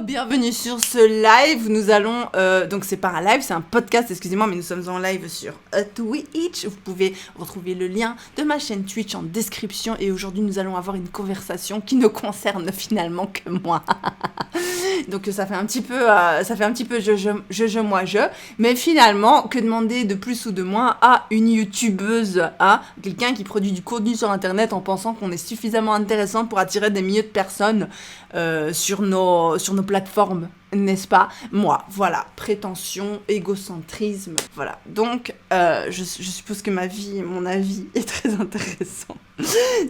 Bienvenue sur ce live. Nous allons, donc c'est pas un live, c'est un podcast, excusez-moi, mais nous sommes en live sur Twitch. Vous pouvez retrouver le lien de ma chaîne Twitch en description. Et aujourd'hui, nous allons avoir une conversation qui ne concerne finalement que moi. Donc ça fait un petit peu, je. Mais finalement, que demander de plus ou de moins à une youtubeuse, à quelqu'un qui produit du contenu sur internet en pensant qu'on est suffisamment intéressant pour attirer des milliers de personnes sur nos plateformes, n'est-ce pas? Moi, voilà, prétention, égocentrisme, voilà. Donc, je suppose que mon avis est très intéressant.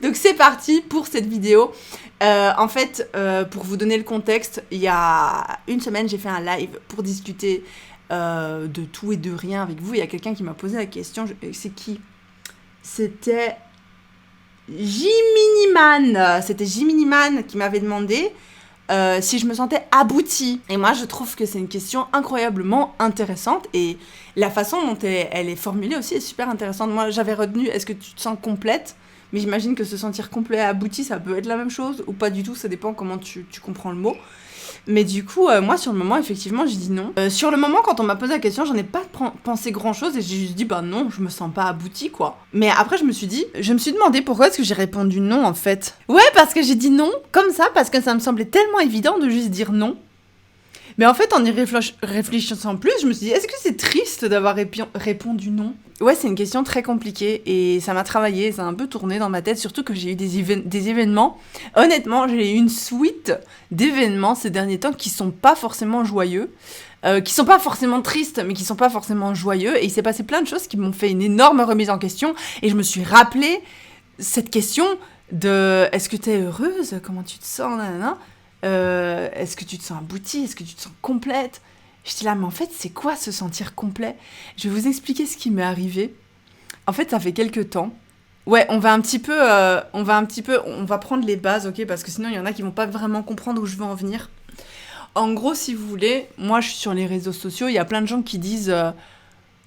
Donc c'est parti pour cette vidéo. En fait, pour vous donner le contexte, il y a une semaine, j'ai fait un live pour discuter de tout et de rien avec vous. Il y a quelqu'un qui m'a posé la question, c'est qui? C'était Jiminiman. C'était Jiminiman qui m'avait demandé si je me sentais aboutie. Et moi, je trouve que c'est une question incroyablement intéressante. Et la façon dont elle est formulée aussi est super intéressante. Moi, j'avais retenu, est-ce que tu te sens complète? Mais j'imagine que se sentir complet et abouti, ça peut être la même chose ou pas du tout. Ça dépend comment tu comprends le mot. Mais du coup, moi, sur le moment, effectivement, j'ai dit non. Sur le moment, quand on m'a posé la question, j'en ai pas pensé grand-chose et j'ai juste dit, bah non, je me sens pas aboutie, quoi. Mais après, je me suis demandé pourquoi est-ce que j'ai répondu non, en fait. Ouais, parce que j'ai dit non, comme ça, parce que ça me semblait tellement évident de juste dire non. Mais en fait, en y réfléchissant plus, je me suis dit, est-ce que c'est triste d'avoir répondu non? Ouais, c'est une question très compliquée et ça m'a travaillé, ça a un peu tourné dans ma tête, surtout que j'ai eu des événements. Honnêtement, j'ai eu une suite d'événements ces derniers temps qui sont pas forcément joyeux, qui sont pas forcément tristes, mais qui sont pas forcément joyeux. Et il s'est passé plein de choses qui m'ont fait une énorme remise en question et je me suis rappelé cette question de est-ce que t'es heureuse? Comment tu te sens? Nanana. Est-ce que tu te sens aboutie? Est-ce que tu te sens complète? J'étais là, mais en fait, c'est quoi se sentir complet? Je vais vous expliquer ce qui m'est arrivé. En fait, ça fait quelques temps. Ouais, on va prendre les bases, ok? Parce que sinon, il y en a qui vont pas vraiment comprendre où je veux en venir. En gros, si vous voulez, moi, je suis sur les réseaux sociaux, il y a plein de gens qui disent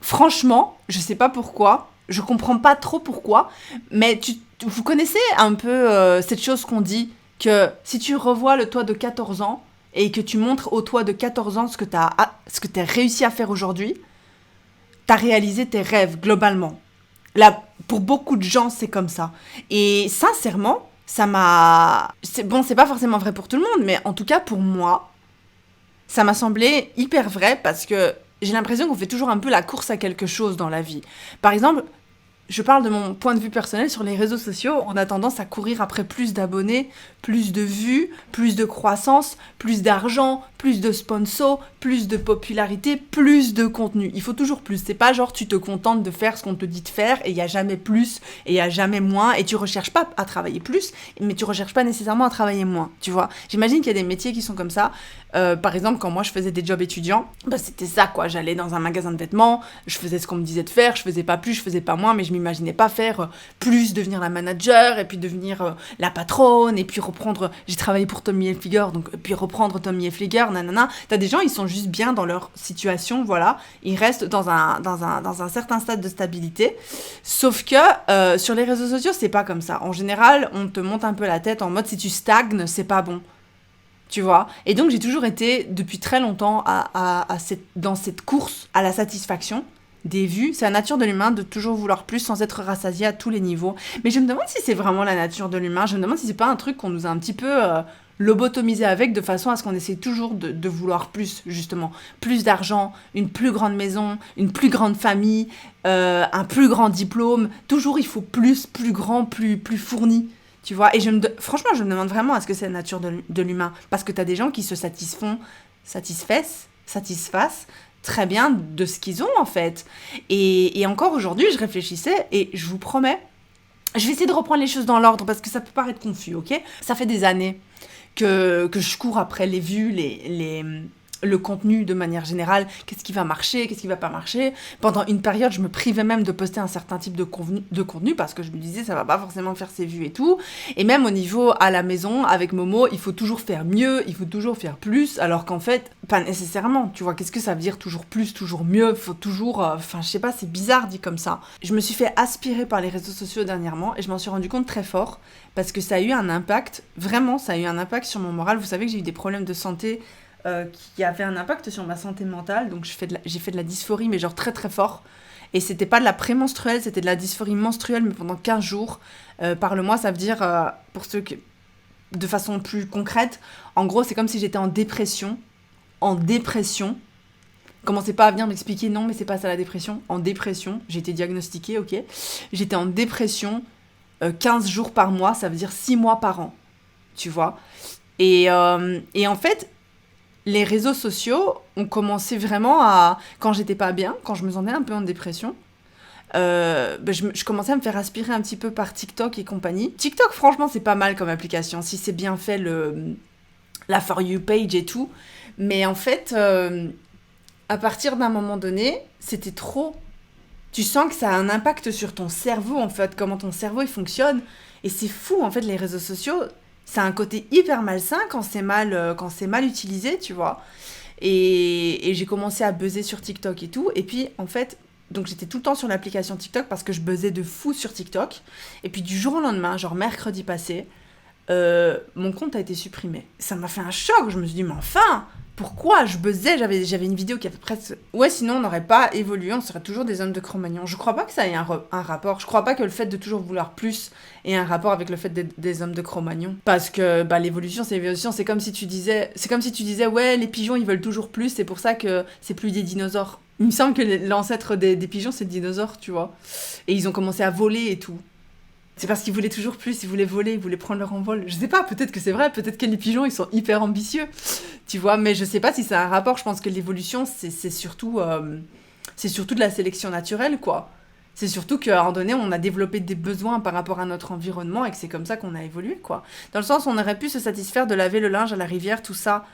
franchement, je sais pas pourquoi, je comprends pas trop pourquoi, mais vous connaissez un peu cette chose qu'on dit que si tu revois le toi de 14 ans et que tu montres au toi de 14 ans ce que t'as réussi à faire aujourd'hui, t'as réalisé tes rêves globalement. Là, pour beaucoup de gens, c'est comme ça. Et sincèrement, c'est pas forcément vrai pour tout le monde, mais en tout cas pour moi, ça m'a semblé hyper vrai parce que j'ai l'impression qu'on fait toujours un peu la course à quelque chose dans la vie. Par exemple, je parle de mon point de vue personnel, sur les réseaux sociaux, on a tendance à courir après plus d'abonnés, plus de vues, plus de croissance, plus d'argent, plus de sponsors, plus de popularité, plus de contenu. Il faut toujours plus. C'est pas genre tu te contentes de faire ce qu'on te dit de faire et il y a jamais plus et il y a jamais moins et tu recherches pas à travailler plus, mais tu recherches pas nécessairement à travailler moins, tu vois. J'imagine qu'il y a des métiers qui sont comme ça. Par exemple, quand moi je faisais des jobs étudiants, bah c'était ça quoi. J'allais dans un magasin de vêtements, je faisais ce qu'on me disait de faire, je faisais pas plus, je faisais pas moins, mais je m'imaginais pas faire plus, devenir la manager et puis devenir la patronne et puis reprendre. J'ai travaillé pour Tommy Hilfiger, donc puis reprendre Tommy Hilfiger, nanana. T'as des gens, ils sont juste bien dans leur situation, voilà. Ils restent dans un certain stade de stabilité. Sauf que sur les réseaux sociaux, c'est pas comme ça. En général, on te monte un peu la tête en mode si tu stagnes, c'est pas bon. Tu vois. Et donc, j'ai toujours été, depuis très longtemps, dans cette course à la satisfaction des vues. C'est la nature de l'humain de toujours vouloir plus sans être rassasié à tous les niveaux. Mais je me demande si c'est vraiment la nature de l'humain. Je me demande si c'est pas un truc qu'on nous a un petit peu lobotomisé avec, de façon à ce qu'on essaie toujours de vouloir plus, justement. Plus d'argent, une plus grande maison, une plus grande famille, un plus grand diplôme. Toujours, il faut plus grand, plus fourni. Tu vois, et franchement, je me demande vraiment est-ce que c'est la nature de l'humain. Parce que t'as des gens qui se satisfassent très bien de ce qu'ils ont, en fait. Et encore aujourd'hui, je réfléchissais et je vous promets, je vais essayer de reprendre les choses dans l'ordre parce que ça peut paraître confus, ok? Ça fait des années que je cours après les vues, le contenu de manière générale, qu'est-ce qui va marcher, qu'est-ce qui va pas marcher. Pendant une période, je me privais même de poster un certain type de contenu parce que je me disais ça va pas forcément faire ses vues et tout. Et même au niveau à la maison, avec Momo, il faut toujours faire mieux, il faut toujours faire plus, alors qu'en fait, pas nécessairement. Tu vois, qu'est-ce que ça veut dire toujours plus, toujours mieux, faut toujours... je sais pas, c'est bizarre dit comme ça. Je me suis fait aspirer par les réseaux sociaux dernièrement et je m'en suis rendu compte très fort parce que ça a eu un impact, vraiment, ça a eu un impact sur mon moral. Vous savez que j'ai eu des problèmes de santé qui avait un impact sur ma santé mentale. Donc j'ai fait de la dysphorie, mais genre très très fort. Et c'était pas de la prémenstruelle, c'était de la dysphorie menstruelle, mais pendant 15 jours. Par le mois, ça veut dire, pour ceux qui... de façon plus concrète, en gros, c'est comme si j'étais en dépression. En dépression. Commencez pas à venir m'expliquer, non, mais c'est pas ça la dépression. En dépression, j'ai été diagnostiquée, ok. J'étais en dépression 15 jours par mois, ça veut dire 6 mois par an. Tu vois. Et en fait, les réseaux sociaux ont commencé vraiment à... Quand j'étais pas bien, quand je me sentais un peu en dépression, je commençais à me faire aspirer un petit peu par TikTok et compagnie. TikTok, franchement, c'est pas mal comme application, si c'est bien fait, la For You page et tout. Mais en fait, à partir d'un moment donné, c'était trop. Tu sens que ça a un impact sur ton cerveau, en fait, comment ton cerveau il fonctionne. Et c'est fou, en fait, les réseaux sociaux, ça a un côté hyper malsain quand c'est mal utilisé, tu vois. Et j'ai commencé à buzzer sur TikTok et tout. Et puis, en fait, donc j'étais tout le temps sur l'application TikTok parce que je buzzais de fou sur TikTok. Et puis, du jour au lendemain, genre mercredi passé, mon compte a été supprimé. Ça m'a fait un choc. Je me suis dit, mais enfin, pourquoi je buzzais? J'avais une vidéo qui avait presque... Ouais, sinon on n'aurait pas évolué, on serait toujours des hommes de Cro-Magnon. Je crois pas que ça ait un rapport. Je crois pas que le fait de toujours vouloir plus ait un rapport avec le fait d'être des hommes de Cro-Magnon. Parce que l'évolution, c'est l'évolution. C'est comme si tu disais, ouais, les pigeons, ils veulent toujours plus, c'est pour ça que c'est plus des dinosaures. Il me semble que l'ancêtre des pigeons, c'est le dinosaure, tu vois. Et ils ont commencé à voler et tout. C'est parce qu'ils voulaient toujours plus, ils voulaient voler, ils voulaient prendre leur envol. Je sais pas, peut-être que c'est vrai, peut-être que les pigeons, ils sont hyper ambitieux, tu vois, mais je sais pas si ça a un rapport. Je pense que l'évolution, c'est surtout de la sélection naturelle, quoi. C'est surtout qu'à un moment donné, on a développé des besoins par rapport à notre environnement et que c'est comme ça qu'on a évolué, quoi. Dans le sens où on aurait pu se satisfaire de laver le linge à la rivière, tout ça.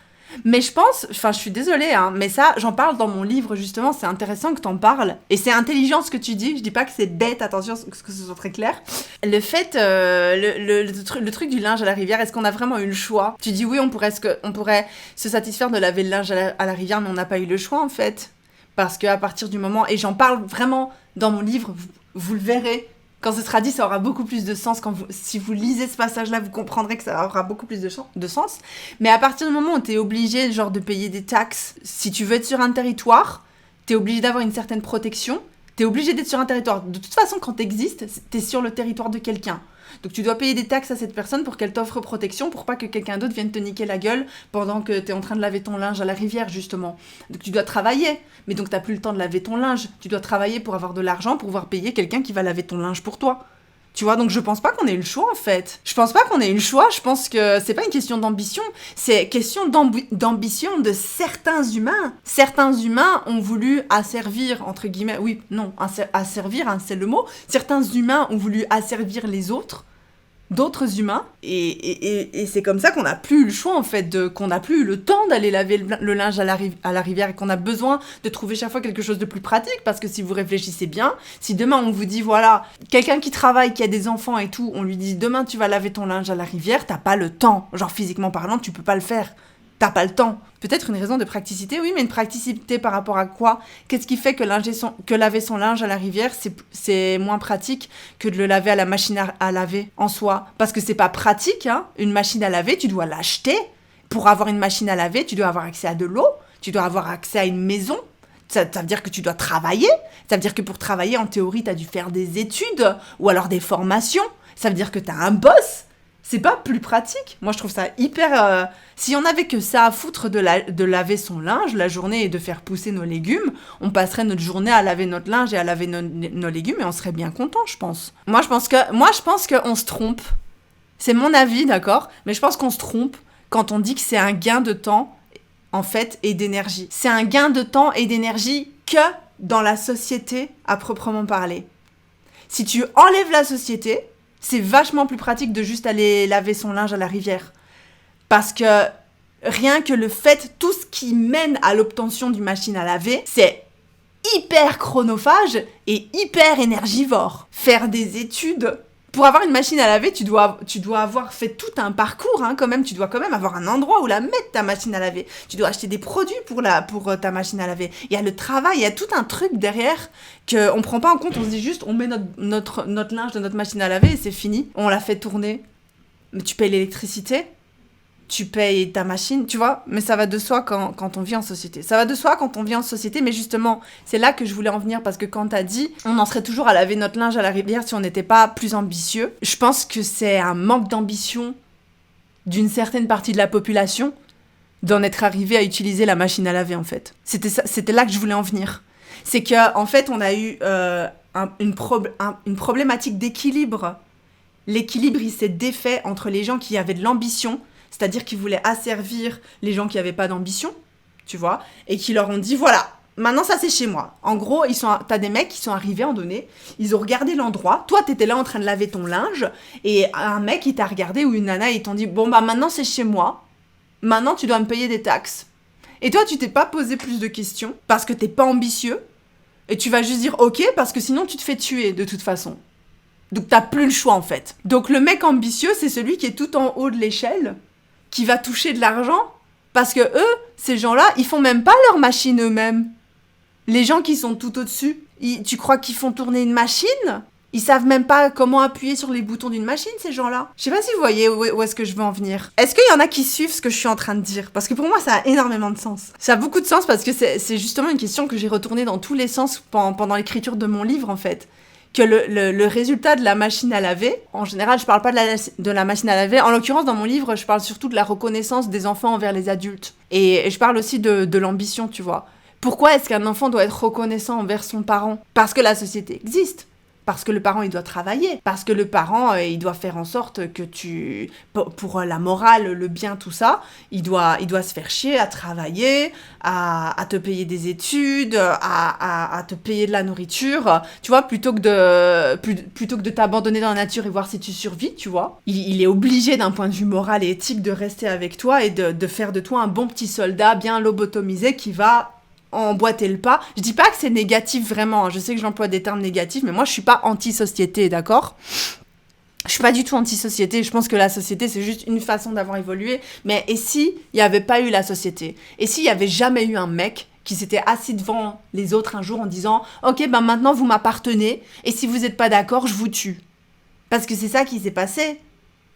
Mais je pense, enfin je suis désolée, hein, mais ça, j'en parle dans mon livre justement, c'est intéressant que t'en parles. Et c'est intelligent ce que tu dis, je dis pas que c'est bête, attention, que ce soit très clair. Le fait, le truc du linge à la rivière, est-ce qu'on a vraiment eu le choix? Tu dis oui, on pourrait se satisfaire de laver le linge à la rivière, mais on n'a pas eu le choix en fait. Parce qu'à partir du moment, et j'en parle vraiment dans mon livre, vous le verrez, quand ce sera dit, ça aura beaucoup plus de sens. Si vous lisez ce passage-là, vous comprendrez que ça aura beaucoup plus de sens. Mais à partir du moment où tu es obligé genre, de payer des taxes, si tu veux être sur un territoire, tu es obligé d'avoir une certaine protection, tu es obligé d'être sur un territoire. De toute façon, quand tu existes, tu es sur le territoire de quelqu'un. Donc tu dois payer des taxes à cette personne pour qu'elle t'offre protection, pour pas que quelqu'un d'autre vienne te niquer la gueule pendant que tu es en train de laver ton linge à la rivière, justement. Donc tu dois travailler, mais donc t'as plus le temps de laver ton linge. Tu dois travailler pour avoir de l'argent, pour pouvoir payer quelqu'un qui va laver ton linge pour toi. Tu vois, donc je pense pas qu'on ait eu le choix, en fait. Je pense pas qu'on ait eu le choix, je pense que c'est pas une question d'ambition, c'est question d'ambition de certains humains. Certains humains ont voulu asservir, entre guillemets, oui, non, asservir, hein, c'est le mot. Certains humains ont voulu asservir les autres, d'autres humains, et c'est comme ça qu'on n'a plus eu le choix, en fait, qu'on n'a plus eu le temps d'aller laver le linge à la rivière, et qu'on a besoin de trouver chaque fois quelque chose de plus pratique, parce que si vous réfléchissez bien, si demain on vous dit, voilà, quelqu'un qui travaille, qui a des enfants et tout, on lui dit, demain tu vas laver ton linge à la rivière, t'as pas le temps, genre physiquement parlant, tu peux pas le faire. T'as pas le temps. Peut-être une raison de praticité, oui, mais une praticité par rapport à quoi? Qu'est-ce qui fait que laver son linge à la rivière, c'est moins pratique que de le laver à la machine à laver en soi? Parce que c'est pas pratique, hein. Une machine à laver, tu dois l'acheter. Pour avoir une machine à laver, tu dois avoir accès à de l'eau, tu dois avoir accès à une maison. Ça veut dire que tu dois travailler. Ça veut dire que pour travailler, en théorie, t'as dû faire des études ou alors des formations. Ça veut dire que t'as un boss. C'est pas plus pratique. Moi, je trouve ça hyper... Si on avait que ça à foutre de laver son linge la journée et de faire pousser nos légumes, on passerait notre journée à laver notre linge et à laver nos légumes et on serait bien content, je pense. Moi, je pense qu'on se trompe. C'est mon avis, d'accord? Mais je pense qu'on se trompe quand on dit que c'est un gain de temps, en fait, et d'énergie. C'est un gain de temps et d'énergie que dans la société à proprement parler. Si tu enlèves la société... c'est vachement plus pratique de juste aller laver son linge à la rivière. Parce que rien que le fait, tout ce qui mène à l'obtention d'une machine à laver, c'est hyper chronophage et hyper énergivore. Faire des études... Pour avoir une machine à laver, tu dois avoir fait tout un parcours, hein, quand même. Tu dois quand même avoir un endroit où la mettre, ta machine à laver. Tu dois acheter des produits pour ta machine à laver. Il y a le travail, il y a tout un truc derrière qu'on prend pas en compte. On se dit juste, on met notre linge dans notre machine à laver et c'est fini. On la fait tourner. Mais tu payes l'électricité. tu payes ta machine, tu vois, mais ça va de soi quand on vit en société. Ça va de soi quand on vit en société, mais justement, c'est là que je voulais en venir, parce que quand t'as dit, on en serait toujours à laver notre linge à la rivière si on n'était pas plus ambitieux, je pense que c'est un manque d'ambition d'une certaine partie de la population d'en être arrivé à utiliser la machine à laver, en fait. C'était là que je voulais en venir. C'est qu'en fait, on a eu une problématique d'équilibre. L'équilibre, il s'est défait entre les gens qui avaient de l'ambition, c'est-à-dire qui voulaient asservir les gens qui n'avaient pas d'ambition, tu vois, et qui leur ont dit, voilà, maintenant ça c'est chez moi. En gros, t'as des mecs qui sont arrivés en donné, ils ont regardé l'endroit, toi t'étais là en train de laver ton linge, et un mec il t'a regardé, ou une nana, ils t'ont dit, bon bah maintenant c'est chez moi, maintenant tu dois me payer des taxes. Et toi tu t'es pas posé plus de questions, parce que t'es pas ambitieux, et tu vas juste dire ok, parce que sinon tu te fais tuer de toute façon. Donc t'as plus le choix en fait. Donc le mec ambitieux, c'est celui qui est tout en haut de l'échelle, qui va toucher de l'argent, parce que eux, ces gens-là, ils font même pas leur machine eux-mêmes. Les gens qui sont tout au-dessus, tu crois qu'ils font tourner une machine ? Ils savent même pas comment appuyer sur les boutons d'une machine, ces gens-là. Je sais pas si vous voyez où est-ce que je veux en venir. Est-ce qu'il y en a qui suivent ce que je suis en train de dire ? Parce que pour moi, ça a énormément de sens. Ça a beaucoup de sens parce que c'est justement une question que j'ai retournée dans tous les sens pendant l'écriture de mon livre, en fait. Que le résultat de la machine à laver, en général, je parle pas de la machine à laver. En l'occurrence, dans mon livre, je parle surtout de la reconnaissance des enfants envers les adultes. Et je parle aussi de l'ambition, tu vois. Pourquoi est-ce qu'un enfant doit être reconnaissant envers son parent ? Parce que la société existe. Parce que le parent, il doit travailler. Parce que le parent, il doit faire en sorte que pour la morale, le bien, tout ça, il doit se faire chier à travailler, à te payer des études, à te payer de la nourriture. Tu vois, plutôt que de t'abandonner dans la nature et voir si tu survis, tu vois. Il est obligé, d'un point de vue moral et éthique, de rester avec toi et de faire de toi un bon petit soldat bien lobotomisé qui va emboîter le pas. Je dis pas que c'est négatif vraiment, je sais que j'emploie des termes négatifs, mais moi je suis pas anti-société, d'accord ? Je suis pas du tout anti-société, je pense que la société c'est juste une façon d'avoir évolué, mais et si il y avait pas eu la société ? Et s'il y avait jamais eu un mec qui s'était assis devant les autres un jour en disant « Ok, ben maintenant vous m'appartenez, et si vous êtes pas d'accord, je vous tue. » Parce que c'est ça qui s'est passé.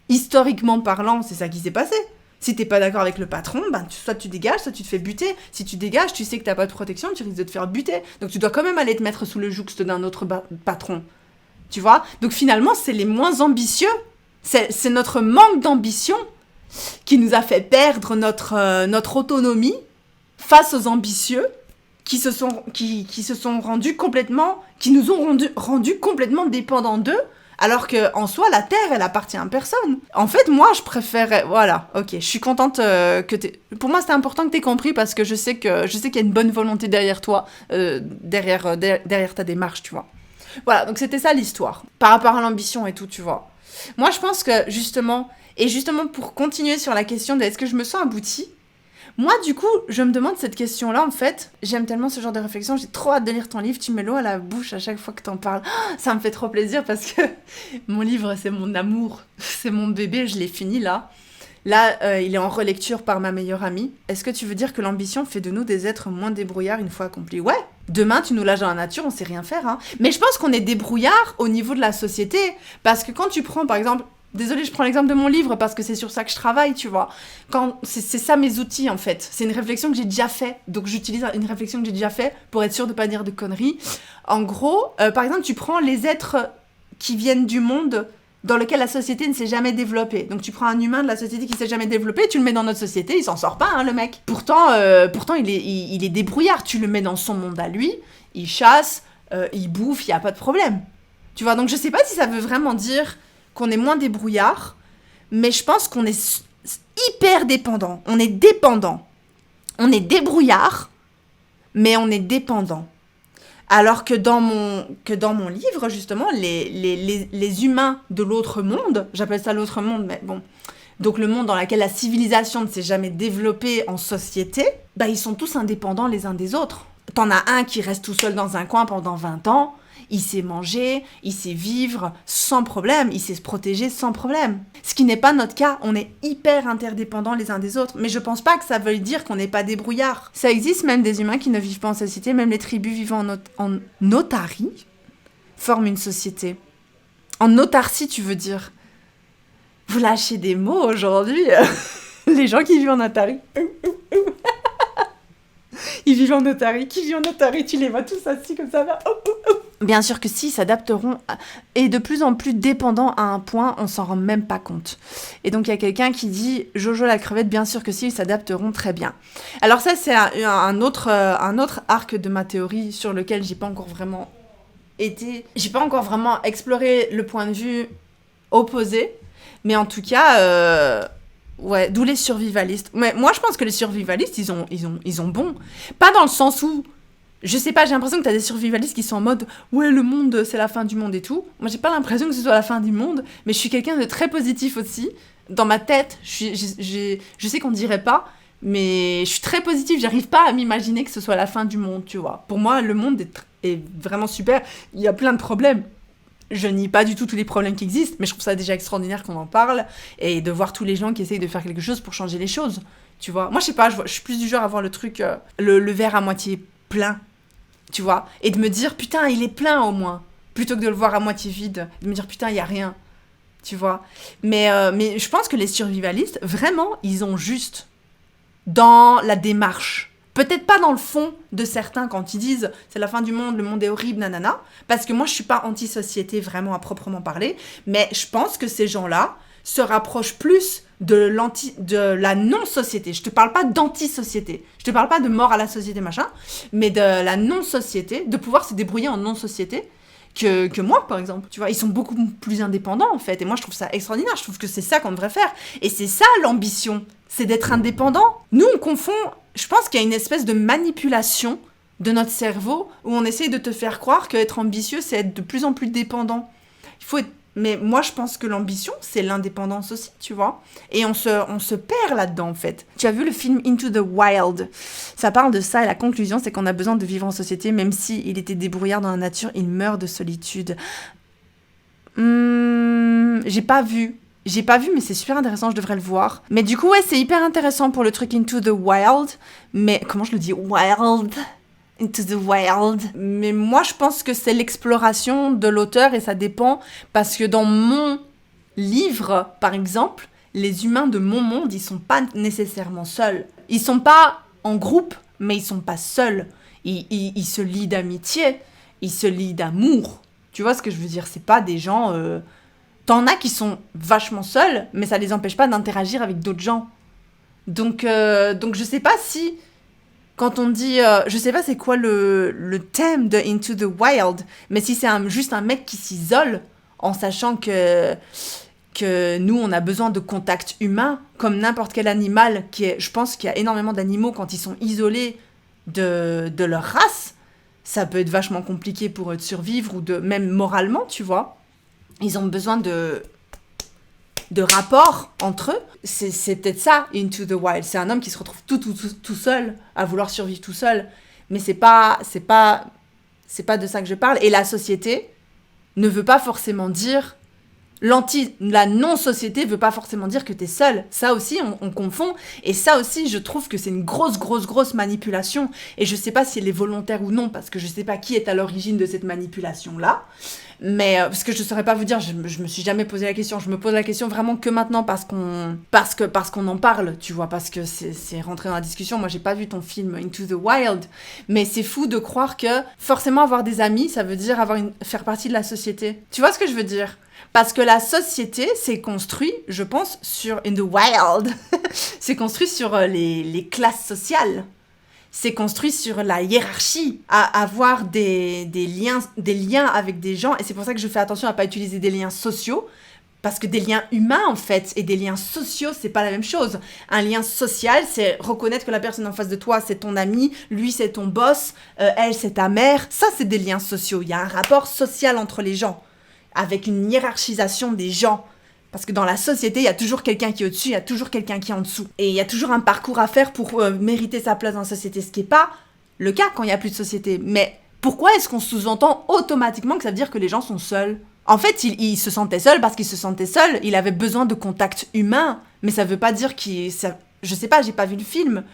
Historiquement parlant, c'est ça qui s'est passé. Si t'es pas d'accord avec le patron, ben soit tu dégages, soit tu te fais buter. Si tu dégages, tu sais que t'as pas de protection, tu risques de te faire buter. Donc tu dois quand même aller te mettre sous le jouxte d'un autre patron. Tu vois ? Donc finalement, c'est les moins ambitieux. C'est notre manque d'ambition qui nous a fait perdre notre autonomie face aux ambitieux qui nous ont rendus complètement dépendants d'eux. Alors qu'en soi, la Terre, elle appartient à personne. En fait, moi, je préférais... Voilà, ok, je suis contente que t'aies... Pour moi, c'était important que t'aies compris parce que je sais qu'il y a une bonne volonté derrière toi, derrière ta démarche, tu vois. Voilà, donc c'était ça l'histoire. Par rapport à l'ambition et tout, tu vois. Moi, je pense que, justement pour continuer sur la question de est-ce que je me sens aboutie, moi, du coup, je me demande cette question-là, en fait. J'aime tellement ce genre de réflexion. J'ai trop hâte de lire ton livre. Tu mets l'eau à la bouche à chaque fois que t'en parles. Ça me fait trop plaisir parce que mon livre, c'est mon amour. C'est mon bébé. Je l'ai fini, là. Là, il est en relecture par ma meilleure amie. Est-ce que tu veux dire que l'ambition fait de nous des êtres moins débrouillards une fois accomplis ? Ouais. Demain, tu nous lâches dans la nature, on sait rien faire, hein. Mais je pense qu'on est débrouillards au niveau de la société. Parce que quand tu prends, par exemple... Désolée, je prends l'exemple de mon livre parce que c'est sur ça que je travaille, tu vois. C'est ça mes outils, en fait. C'est une réflexion que j'ai déjà faite. Donc, j'utilise une réflexion que j'ai déjà faite pour être sûre de ne pas dire de conneries. En gros, par exemple, tu prends les êtres qui viennent du monde dans lequel la société ne s'est jamais développée. Donc, tu prends un humain de la société qui ne s'est jamais développé, tu le mets dans notre société, il s'en sort pas, hein, le mec. Pourtant, il est débrouillard. Tu le mets dans son monde à lui, il chasse, il bouffe, il n'y a pas de problème. Tu vois, donc je sais pas si ça veut vraiment dire... qu'on est moins débrouillard, mais je pense qu'on est hyper dépendant. On est dépendant. On est débrouillard, mais on est dépendant. Alors que dans mon livre, justement, les humains de l'autre monde, j'appelle ça l'autre monde, mais bon, donc le monde dans lequel la civilisation ne s'est jamais développée en société, bah ils sont tous indépendants les uns des autres. T'en as un qui reste tout seul dans un coin pendant 20 ans, il sait manger, il sait vivre sans problème, il sait se protéger sans problème. Ce qui n'est pas notre cas, on est hyper interdépendants les uns des autres. Mais je pense pas que ça veuille dire qu'on n'est pas débrouillard. Ça existe même des humains qui ne vivent pas en société, même les tribus vivant en autarcie forment une société. En autarcie, tu veux dire. Vous lâchez des mots aujourd'hui. Les gens qui vivent en Atari. Ils vivent en Atari. Qui vit en Atari? Tu les vois tous assis comme ça. Bien sûr que si, ils s'adapteront et de plus en plus dépendants à un point, on s'en rend même pas compte. Et donc il y a quelqu'un qui dit Jojo la crevette, bien sûr que si, ils s'adapteront très bien. Alors ça, c'est un autre arc de ma théorie sur lequel j'ai pas encore vraiment exploré le point de vue opposé, mais en tout cas, ouais, d'où les survivalistes. Mais moi, je pense que les survivalistes, ils ont bon. Pas dans le sens où, je sais pas, j'ai l'impression que t'as des survivalistes qui sont en mode ouais, le monde, c'est la fin du monde et tout. Moi, j'ai pas l'impression que ce soit la fin du monde, mais je suis quelqu'un de très positif aussi. Dans ma tête, je sais qu'on dirait pas, mais je suis très positive. J'arrive pas à m'imaginer que ce soit la fin du monde, tu vois. Pour moi, le monde est vraiment super. Il y a plein de problèmes. Je nie pas du tout tous les problèmes qui existent, mais je trouve ça déjà extraordinaire qu'on en parle et de voir tous les gens qui essayent de faire quelque chose pour changer les choses, tu vois. Moi, je sais pas, je suis plus du genre à voir le truc, le verre à moitié plein, tu vois, et de me dire, putain, il est plein au moins, plutôt que de le voir à moitié vide, de me dire, putain, il y a rien, tu vois. Mais je pense que les survivalistes, vraiment, ils ont juste, dans la démarche, peut-être pas dans le fond de certains quand ils disent c'est la fin du monde, le monde est horrible, nanana, parce que moi je suis pas anti-société vraiment à proprement parler, mais je pense que ces gens-là se rapprochent plus de la non-société. Je te parle pas d'anti-société, je te parle pas de mort à la société machin, mais de la non-société, de pouvoir se débrouiller en non-société que moi par exemple, tu vois. Ils sont beaucoup plus indépendants en fait, et moi je trouve ça extraordinaire, je trouve que c'est ça qu'on devrait faire, et c'est ça l'ambition, c'est d'être indépendant. Nous on confond, je pense qu'il y a une espèce de manipulation de notre cerveau où on essaye de te faire croire qu'être ambitieux c'est être de plus en plus dépendant. Mais moi je pense que l'ambition c'est l'indépendance aussi, tu vois, et on se perd là-dedans en fait. Tu as vu le film Into the Wild? Ça parle de ça, et la conclusion c'est qu'on a besoin de vivre en société, même si il était débrouillard dans la nature, il meurt de solitude. J'ai pas vu, mais c'est super intéressant, je devrais le voir. Mais du coup, ouais, c'est hyper intéressant pour le truc Into the Wild. Mais comment je le dis? Wild. Into the Wild. Mais moi, je pense que c'est l'exploration de l'auteur et ça dépend. Parce que dans mon livre, par exemple, les humains de mon monde, ils sont pas nécessairement seuls. Ils sont pas en groupe, mais ils sont pas seuls. Ils se lient d'amitié, ils se lient d'amour. Tu vois ce que je veux dire? C'est pas des gens... T'en as qui sont vachement seuls, mais ça les empêche pas d'interagir avec d'autres gens. Donc je sais pas si, quand on dit... je sais pas c'est quoi le thème de Into the Wild, mais si c'est juste un mec qui s'isole, en sachant que nous, on a besoin de contact humain, comme n'importe quel animal, je pense qu'il y a énormément d'animaux, quand ils sont isolés de leur race, ça peut être vachement compliqué pour eux de survivre, ou même moralement, tu vois. Ils ont besoin de rapports entre eux. C'est peut-être ça, Into the Wild. C'est un homme qui se retrouve tout seul, à vouloir survivre tout seul. Mais c'est pas de ça que je parle. Et la société ne veut pas forcément dire... La non-société veut pas forcément dire que t'es seul. Ça aussi, on confond. Et ça aussi, je trouve que c'est une grosse manipulation. Et je sais pas si elle est volontaire ou non, parce que je sais pas qui est à l'origine de cette manipulation-là. Mais parce que je saurais pas vous dire, je me suis jamais posé la question. Je me pose la question vraiment que maintenant parce qu'on en parle, tu vois, parce que c'est rentré dans la discussion. Moi, j'ai pas vu ton film Into the Wild, mais c'est fou de croire que forcément avoir des amis, ça veut dire faire partie de la société. Tu vois ce que je veux dire? Parce que la société s'est construite, je pense, in the wild, c'est construit sur les classes sociales. C'est construit sur la hiérarchie, à avoir des liens avec des gens. Et c'est pour ça que je fais attention à pas utiliser des liens sociaux. Parce que des liens humains, en fait, et des liens sociaux, c'est pas la même chose. Un lien social, c'est reconnaître que la personne en face de toi, c'est ton ami, lui, c'est ton boss, elle, c'est ta mère. Ça, c'est des liens sociaux. Il y a un rapport social entre les gens, avec une hiérarchisation des gens. Parce que dans la société, il y a toujours quelqu'un qui est au-dessus, il y a toujours quelqu'un qui est en dessous. Et il y a toujours un parcours à faire pour mériter sa place dans la société, ce qui n'est pas le cas quand il n'y a plus de société. Mais pourquoi est-ce qu'on sous-entend automatiquement que ça veut dire que les gens sont seuls? En fait, il se sentait seul parce qu'il se sentait seul, il avait besoin de contact humain, mais ça veut pas dire je sais pas, j'ai pas vu le film,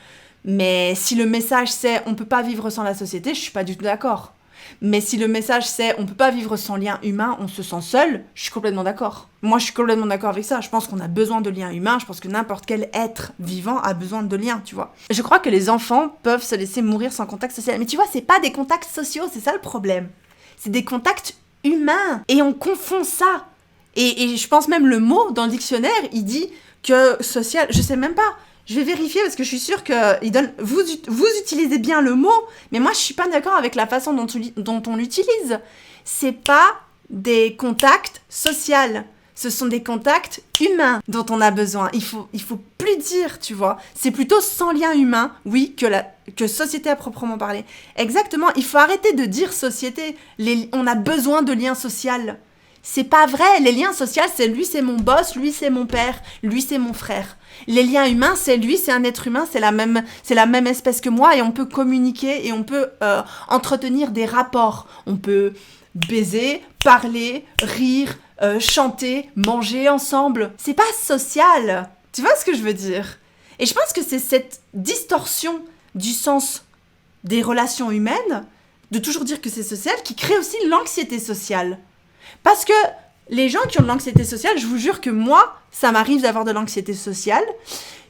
mais si le message c'est « on peut pas vivre sans la société », je suis pas du tout d'accord. Mais si le message c'est on peut pas vivre sans lien humain, on se sent seul, je suis complètement d'accord. Moi, je suis complètement d'accord avec ça. Je pense qu'on a besoin de liens humains. Je pense que n'importe quel être vivant a besoin de liens, tu vois. Je crois que les enfants peuvent se laisser mourir sans contact social. Mais tu vois, c'est pas des contacts sociaux, c'est ça le problème. C'est des contacts humains. Et on confond ça. Et je pense même le mot dans le dictionnaire, il dit que social, je sais même pas. Je vais vérifier parce que je suis sûre que vous utilisez bien le mot, mais moi je suis pas d'accord avec la façon dont on l'utilise. C'est pas des contacts sociaux. Ce sont des contacts humains dont on a besoin. Il faut plus dire, tu vois. C'est plutôt sans lien humain, oui, que société à proprement parler. Exactement, il faut arrêter de dire société. On a besoin de liens sociaux. C'est pas vrai. Les liens sociaux, c'est lui, c'est mon boss, lui, c'est mon père, lui, c'est mon frère. Les liens humains, c'est lui, c'est un être humain, c'est la même espèce que moi et on peut communiquer et on peut entretenir des rapports. On peut baiser, parler, rire, chanter, manger ensemble. C'est pas social. Tu vois ce que je veux dire? Et je pense que c'est cette distorsion du sens des relations humaines, de toujours dire que c'est social, qui crée aussi l'anxiété sociale. Parce que les gens qui ont de l'anxiété sociale, je vous jure que moi, ça m'arrive d'avoir de l'anxiété sociale,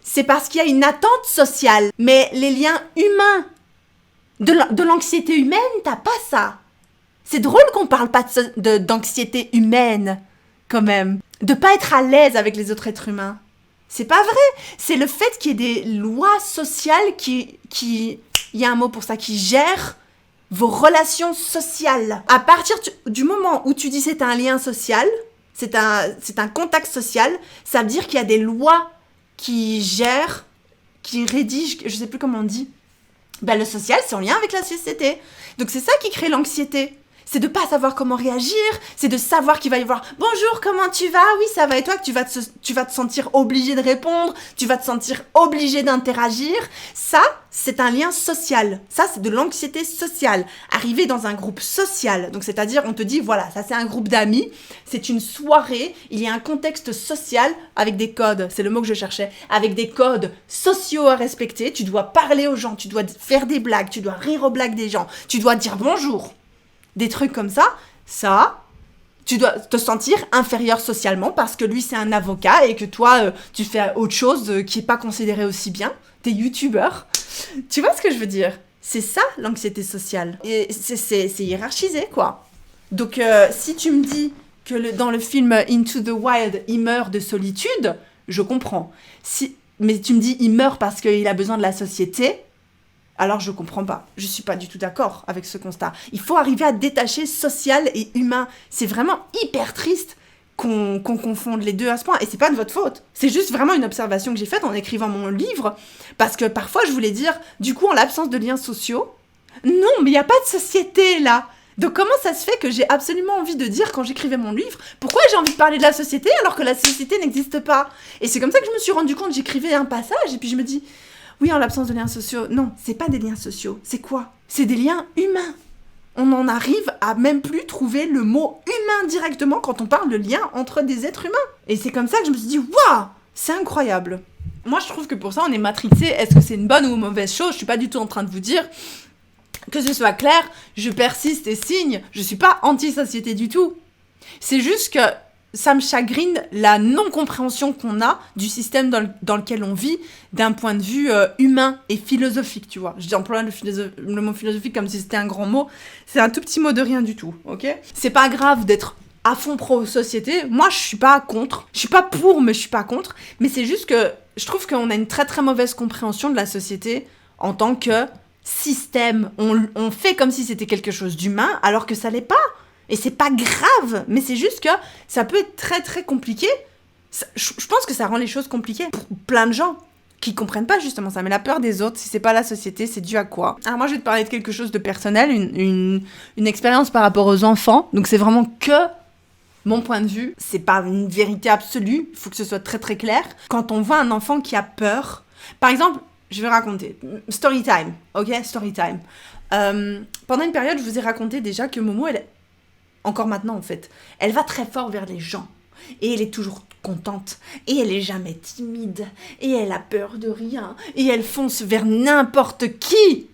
c'est parce qu'il y a une attente sociale. Mais les liens humains, de l'anxiété humaine, t'as pas ça. C'est drôle qu'on parle pas d'anxiété humaine, quand même. De pas être à l'aise avec les autres êtres humains. C'est pas vrai. C'est le fait qu'il y ait des lois sociales qui il y a un mot pour ça, qui gèrent vos relations sociales. À partir du moment où tu dis c'est un lien social, c'est un contact social, ça veut dire qu'il y a des lois qui gèrent, qui rédigent, je sais plus comment on dit. Ben, le social, c'est en lien avec la société. Donc c'est ça qui crée l'anxiété. C'est de pas savoir comment réagir, c'est de savoir qu'il va y avoir « Bonjour, comment tu vas ? Oui, ça va et toi ?» que tu vas te sentir obligé de répondre, tu vas te sentir obligé d'interagir. Ça, c'est un lien social. Ça, c'est de l'anxiété sociale. Arriver dans un groupe social, donc c'est-à-dire on te dit « Voilà, ça c'est un groupe d'amis, c'est une soirée, il y a un contexte social avec des codes, c'est le mot que je cherchais, avec des codes sociaux à respecter, tu dois parler aux gens, tu dois faire des blagues, tu dois rire aux blagues des gens, tu dois dire bonjour. » Des trucs comme ça, tu dois te sentir inférieur socialement parce que lui, c'est un avocat et que toi, tu fais autre chose qui n'est pas considéré aussi bien. T'es youtubeur. Tu vois ce que je veux dire? C'est ça, l'anxiété sociale. Et c'est hiérarchisé, quoi. Donc, si tu me dis que dans le film Into the Wild, il meurt de solitude, je comprends. Mais tu me dis il meurt parce qu'il a besoin de la société... Alors je comprends pas. Je suis pas du tout d'accord avec ce constat. Il faut arriver à détacher social et humain. C'est vraiment hyper triste qu'on confonde les deux à ce point. Et c'est pas de votre faute. C'est juste vraiment une observation que j'ai faite en écrivant mon livre. Parce que parfois je voulais dire, du coup en l'absence de liens sociaux, non mais il n'y a pas de société là. Donc comment ça se fait que j'ai absolument envie de dire quand j'écrivais mon livre, pourquoi j'ai envie de parler de la société alors que la société n'existe pas? Et c'est comme ça que je me suis rendu compte, j'écrivais un passage et puis je me dis... Oui, en l'absence de liens sociaux. Non, c'est pas des liens sociaux. C'est quoi? C'est des liens humains. On en arrive à même plus trouver le mot humain directement quand on parle de lien entre des êtres humains. Et c'est comme ça que je me suis dit, waouh, c'est incroyable. Moi, je trouve que pour ça, on est matrixé. Est-ce que c'est une bonne ou une mauvaise chose? Je suis pas du tout en train de vous dire que ce soit clair. Je persiste et signe. Je suis pas anti-société du tout. C'est juste que ça me chagrine la non-compréhension qu'on a du système dans lequel on vit d'un point de vue humain et philosophique, tu vois. J'emploie le mot philosophique comme si c'était un grand mot. C'est un tout petit mot de rien du tout, ok? C'est pas grave d'être à fond pro-société. Moi, je suis pas contre. Je suis pas pour, mais je suis pas contre. Mais c'est juste que je trouve qu'on a une très très mauvaise compréhension de la société en tant que système. On fait comme si c'était quelque chose d'humain alors que ça l'est pas. Et c'est pas grave, mais c'est juste que ça peut être très très compliqué. Je pense que ça rend les choses compliquées pour plein de gens qui comprennent pas justement ça. Mais la peur des autres, si c'est pas la société, c'est dû à quoi? Alors moi je vais te parler de quelque chose de personnel, une expérience par rapport aux enfants. Donc c'est vraiment que mon point de vue. C'est pas une vérité absolue, il faut que ce soit très très clair. Quand on voit un enfant qui a peur, par exemple, je vais raconter, story time, ok? Story time. Pendant une période, je vous ai raconté déjà que Momo, encore maintenant en fait, elle va très fort vers les gens. Et elle est toujours contente. Et elle est jamais timide. Et elle a peur de rien. Et elle fonce vers n'importe qui.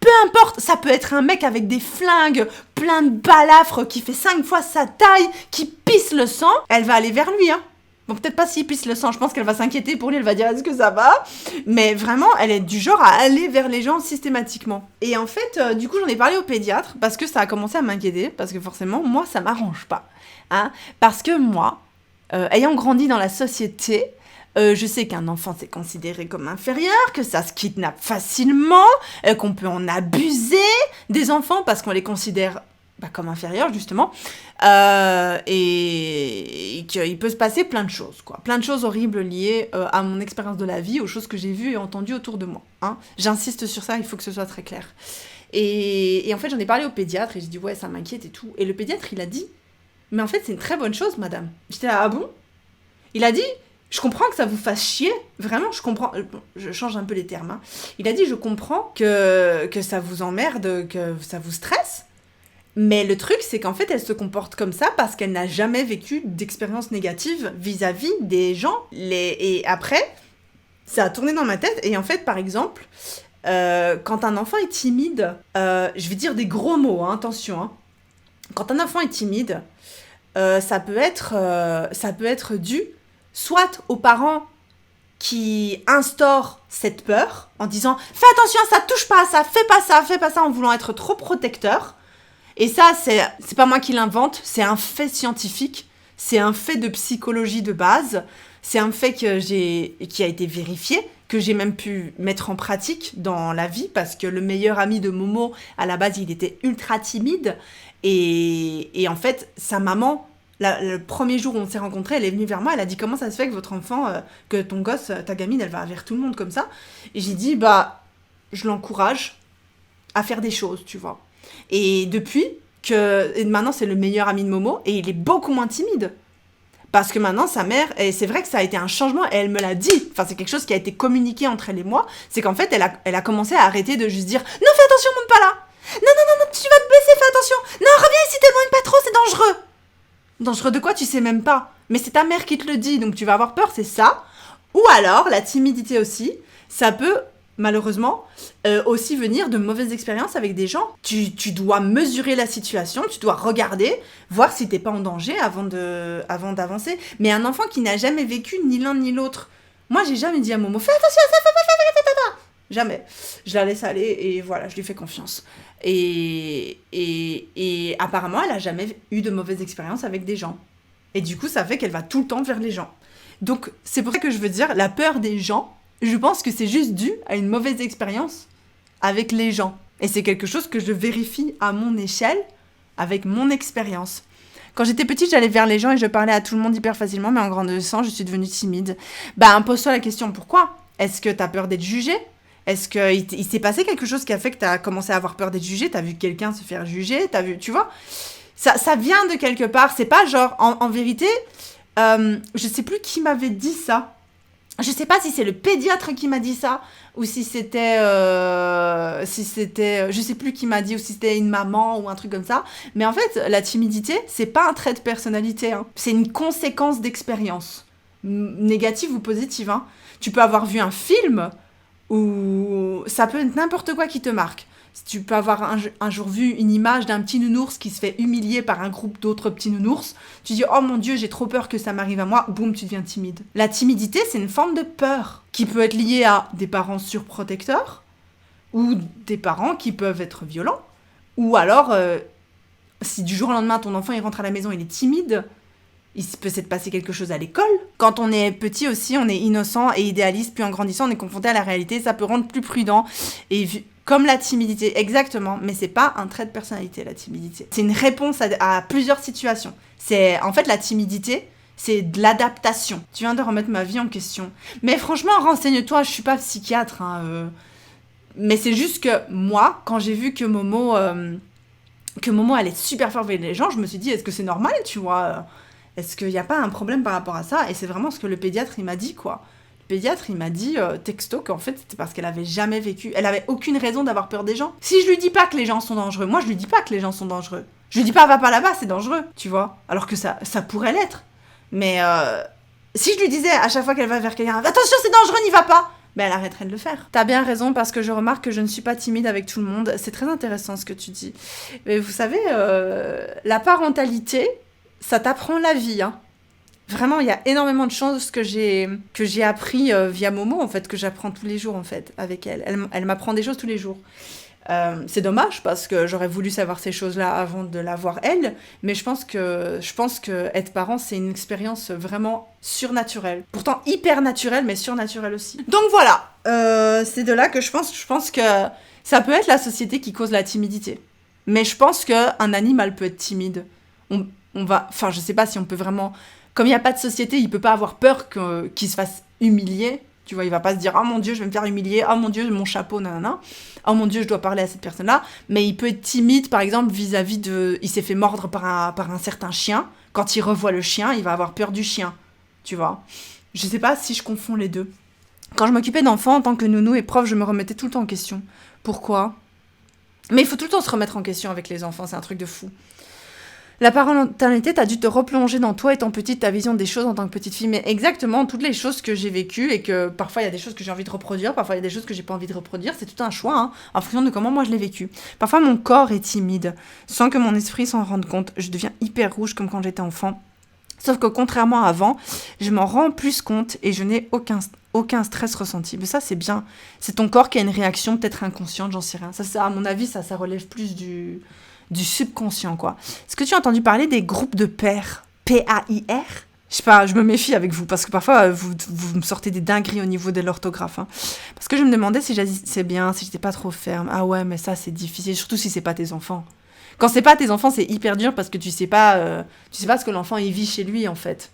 peu importe, ça peut être un mec avec des flingues, plein de balafres, qui fait 5 fois sa taille, qui pisse le sang, elle va aller vers lui, hein. Bon, peut-être pas s'il pisse le sang, je pense qu'elle va s'inquiéter pour lui, elle va dire est-ce que ça va? Mais vraiment, elle est du genre à aller vers les gens systématiquement. Et en fait, du coup, j'en ai parlé au pédiatre, parce que ça a commencé à m'inquiéter, parce que forcément, moi, ça m'arrange pas. Hein, parce que moi, ayant grandi dans la société, je sais qu'un enfant c'est considéré comme inférieur, que ça se kidnappe facilement, qu'on peut en abuser des enfants parce qu'on les considère comme inférieurs justement, et qu'il peut se passer plein de choses, quoi. Plein de choses horribles liées à mon expérience de la vie, aux choses que j'ai vues et entendues autour de moi. Hein. J'insiste sur ça, il faut que ce soit très clair. Et en fait j'en ai parlé au pédiatre et j'ai dit ouais ça m'inquiète et tout. Et le pédiatre il a dit mais en fait c'est une très bonne chose madame. J'étais là ah bon? Il a dit je comprends que ça vous fasse chier, vraiment, je comprends, je change un peu les termes, hein. Il a dit, je comprends que ça vous emmerde, que ça vous stresse, mais le truc, c'est qu'en fait, elle se comporte comme ça parce qu'elle n'a jamais vécu d'expérience négative vis-à-vis des gens. Et après, ça a tourné dans ma tête, et en fait, par exemple, quand un enfant est timide, je vais dire des gros mots, hein, attention, hein. Quand un enfant est timide, ça peut être dû soit aux parents qui instaurent cette peur en disant « Fais attention à ça, touche pas à ça, fais pas ça » en voulant être trop protecteur. Et ça, c'est pas moi qui l'invente, c'est un fait scientifique, c'est un fait de psychologie de base, c'est un fait qui a été vérifié, que j'ai même pu mettre en pratique dans la vie, parce que le meilleur ami de Momo, à la base, il était ultra timide. Et en fait, sa maman... Le premier jour où on s'est rencontrés, elle est venue vers moi, elle a dit comment ça se fait que votre enfant, que ton gosse, ta gamine, elle va vers tout le monde comme ça. Et j'ai dit je l'encourage à faire des choses, tu vois. Et et maintenant c'est le meilleur ami de Momo et il est beaucoup moins timide. Parce que maintenant sa mère, et c'est vrai que ça a été un changement et elle me l'a dit, enfin c'est quelque chose qui a été communiqué entre elle et moi, c'est qu'en fait elle a commencé à arrêter de juste dire non fais attention monte pas là, non tu vas te blesser fais attention, non reviens ici t'éloignes pas trop c'est dangereux. Dangereux de quoi, tu sais même pas. Mais c'est ta mère qui te le dit, donc tu vas avoir peur, c'est ça. Ou alors, la timidité aussi, ça peut, malheureusement, aussi venir de mauvaises expériences avec des gens. Tu dois mesurer la situation, tu dois regarder, voir si t'es pas en danger avant d'avancer. Mais un enfant qui n'a jamais vécu ni l'un ni l'autre, moi j'ai jamais dit à Momo, fais attention à ça, fais pas. Jamais. Je la laisse aller et voilà, je lui fais confiance. Et apparemment, elle a jamais eu de mauvaise expérience avec des gens. Et du coup, ça fait qu'elle va tout le temps vers les gens. Donc, c'est pour ça que je veux dire, la peur des gens, je pense que c'est juste dû à une mauvaise expérience avec les gens. Et c'est quelque chose que je vérifie à mon échelle, avec mon expérience. Quand j'étais petite, j'allais vers les gens et je parlais à tout le monde hyper facilement, mais en grandissant, je suis devenue timide. Pose-toi la question, pourquoi? Est-ce que t'as peur d'être jugée? Est-ce qu'il s'est passé quelque chose qui a fait que t'as commencé à avoir peur d'être jugée? T'as vu quelqu'un se faire juger? T'as vu, tu vois? Ça vient de quelque part. C'est pas genre, en vérité, je sais plus qui m'avait dit ça. Je sais pas si c'est le pédiatre qui m'a dit ça, ou si c'était, je sais plus qui m'a dit, ou si c'était une maman, ou un truc comme ça. Mais en fait, la timidité, c'est pas un trait de personnalité, hein. C'est une conséquence d'expérience. Négative ou positive, hein. Tu peux avoir vu un film... ou ça peut être n'importe quoi qui te marque. Tu peux avoir un jour vu une image d'un petit nounours qui se fait humilier par un groupe d'autres petits nounours. Tu dis « Oh mon Dieu, j'ai trop peur que ça m'arrive à moi. » Boum, tu deviens timide. La timidité, c'est une forme de peur qui peut être liée à des parents surprotecteurs ou des parents qui peuvent être violents. Ou alors, si du jour au lendemain, ton enfant il rentre à la maison, il est timide, il peut s'être passé quelque chose à l'école. Quand on est petit aussi, on est innocent et idéaliste, puis en grandissant, on est confronté à la réalité, ça peut rendre plus prudent. Et comme la timidité, exactement, mais c'est pas un trait de personnalité, la timidité. C'est une réponse à plusieurs situations. En fait, la timidité, c'est de l'adaptation. Tu viens de remettre ma vie en question. Mais franchement, renseigne-toi, je suis pas psychiatre, hein, mais c'est juste que moi, quand j'ai vu que Momo allait super fort avec les gens, je me suis dit, est-ce que c'est normal, tu vois est-ce qu'il n'y a pas un problème par rapport à ça? Et c'est vraiment ce que le pédiatre, il m'a dit, quoi. Le pédiatre, il m'a dit, texto, qu'en fait, c'était parce qu'elle avait jamais vécu... Elle avait aucune raison d'avoir peur des gens. Si je lui dis pas que les gens sont dangereux, moi, je lui dis pas que les gens sont dangereux. Je lui dis pas, va pas là-bas, c'est dangereux, tu vois. Alors que ça pourrait l'être. Mais si je lui disais à chaque fois qu'elle va vers quelqu'un, attention, c'est dangereux, n'y va pas. ben elle arrêterait de le faire. T'as bien raison, parce que je remarque que je ne suis pas timide avec tout le monde. C'est très intéressant ce que tu dis. Mais vous savez, la parentalité, ça t'apprend la vie, hein. Vraiment, il y a énormément de choses que j'ai appris via Momo, en fait, que j'apprends tous les jours, en fait, avec elle. Elle m'apprend des choses tous les jours. C'est dommage, parce que j'aurais voulu savoir ces choses-là avant de la voir elle, mais je pense que être parent, c'est une expérience vraiment surnaturelle. Pourtant hyper naturelle, mais surnaturelle aussi. Donc voilà, c'est de là que je pense que ça peut être la société qui cause la timidité. Mais je pense qu'un animal peut être timide. Enfin, je sais pas si on peut vraiment... Comme il n'y a pas de société, il peut pas avoir peur qu'il se fasse humilier. Tu vois, il va pas se dire « Oh mon Dieu, je vais me faire humilier. Oh mon Dieu, mon chapeau, nanana. Oh mon Dieu, je dois parler à cette personne-là. » Mais il peut être timide, par exemple, vis-à-vis de... Il s'est fait mordre par un certain chien. Quand il revoit le chien, il va avoir peur du chien. Tu vois. Je sais pas si je confonds les deux. Quand je m'occupais d'enfants, en tant que nounou et prof, je me remettais tout le temps en question. Pourquoi ? Mais il faut tout le temps se remettre en question avec les enfants. C'est un truc de fou. La parentalité, t'as dû te replonger dans toi étant petite, ta vision des choses en tant que petite fille. Mais exactement, toutes les choses que j'ai vécues et que parfois il y a des choses que j'ai envie de reproduire, parfois il y a des choses que j'ai pas envie de reproduire, c'est tout un choix, hein, en fonction de comment moi je l'ai vécu. Parfois mon corps est timide, sans que mon esprit s'en rende compte. Je deviens hyper rouge comme quand j'étais enfant. Sauf que contrairement à avant, je m'en rends plus compte et je n'ai aucun stress ressenti. Mais ça, c'est bien. C'est ton corps qui a une réaction peut-être inconsciente, j'en sais rien. Ça, à mon avis, ça relève plus du subconscient, quoi. Est-ce que tu as entendu parler des groupes de pairs ? P-A-I-R ? Je sais pas, je me méfie avec vous, parce que parfois, vous me sortez des dingueries au niveau de l'orthographe. Hein. Parce que je me demandais si c'est bien, si j'étais pas trop ferme. Ah ouais, mais ça, c'est difficile, surtout si c'est pas tes enfants. Quand c'est pas tes enfants, c'est hyper dur, parce que tu sais pas ce que l'enfant, il vit chez lui, en fait.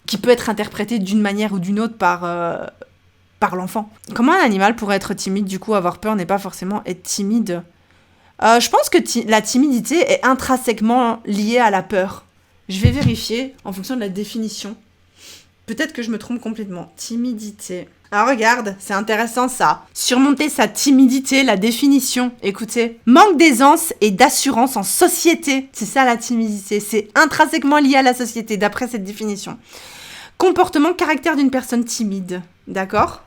Qui peut être interprété d'une manière ou d'une autre par l'enfant. Comment un animal pourrait être timide, du coup, avoir peur n'est pas forcément être timide ? Je pense que la timidité est intrinsèquement liée à la peur. Je vais vérifier en fonction de la définition. Peut-être que je me trompe complètement. Timidité. Ah, regarde, c'est intéressant ça. Surmonter sa timidité, la définition. Écoutez. Manque d'aisance et d'assurance en société. C'est ça la timidité. C'est intrinsèquement lié à la société, d'après cette définition. Comportement, caractère d'une personne timide. D'accord ?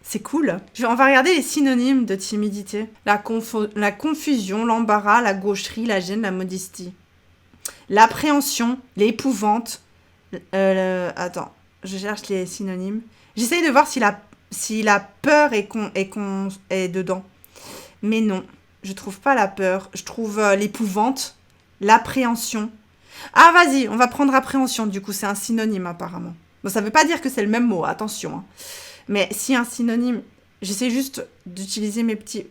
C'est cool. On va regarder les synonymes de timidité. La confusion, l'embarras, la gaucherie, la gêne, la modestie. L'appréhension, l'épouvante. Attends, je cherche les synonymes. J'essaye de voir si la peur est dedans. Mais non, je trouve pas la peur. Je trouve l'épouvante, l'appréhension. Ah, vas-y, on va prendre appréhension. Du coup, c'est un synonyme apparemment. Bon, ça veut pas dire que c'est le même mot, attention. Hein. Mais si un synonyme, j'essaie juste d'utiliser mes petits...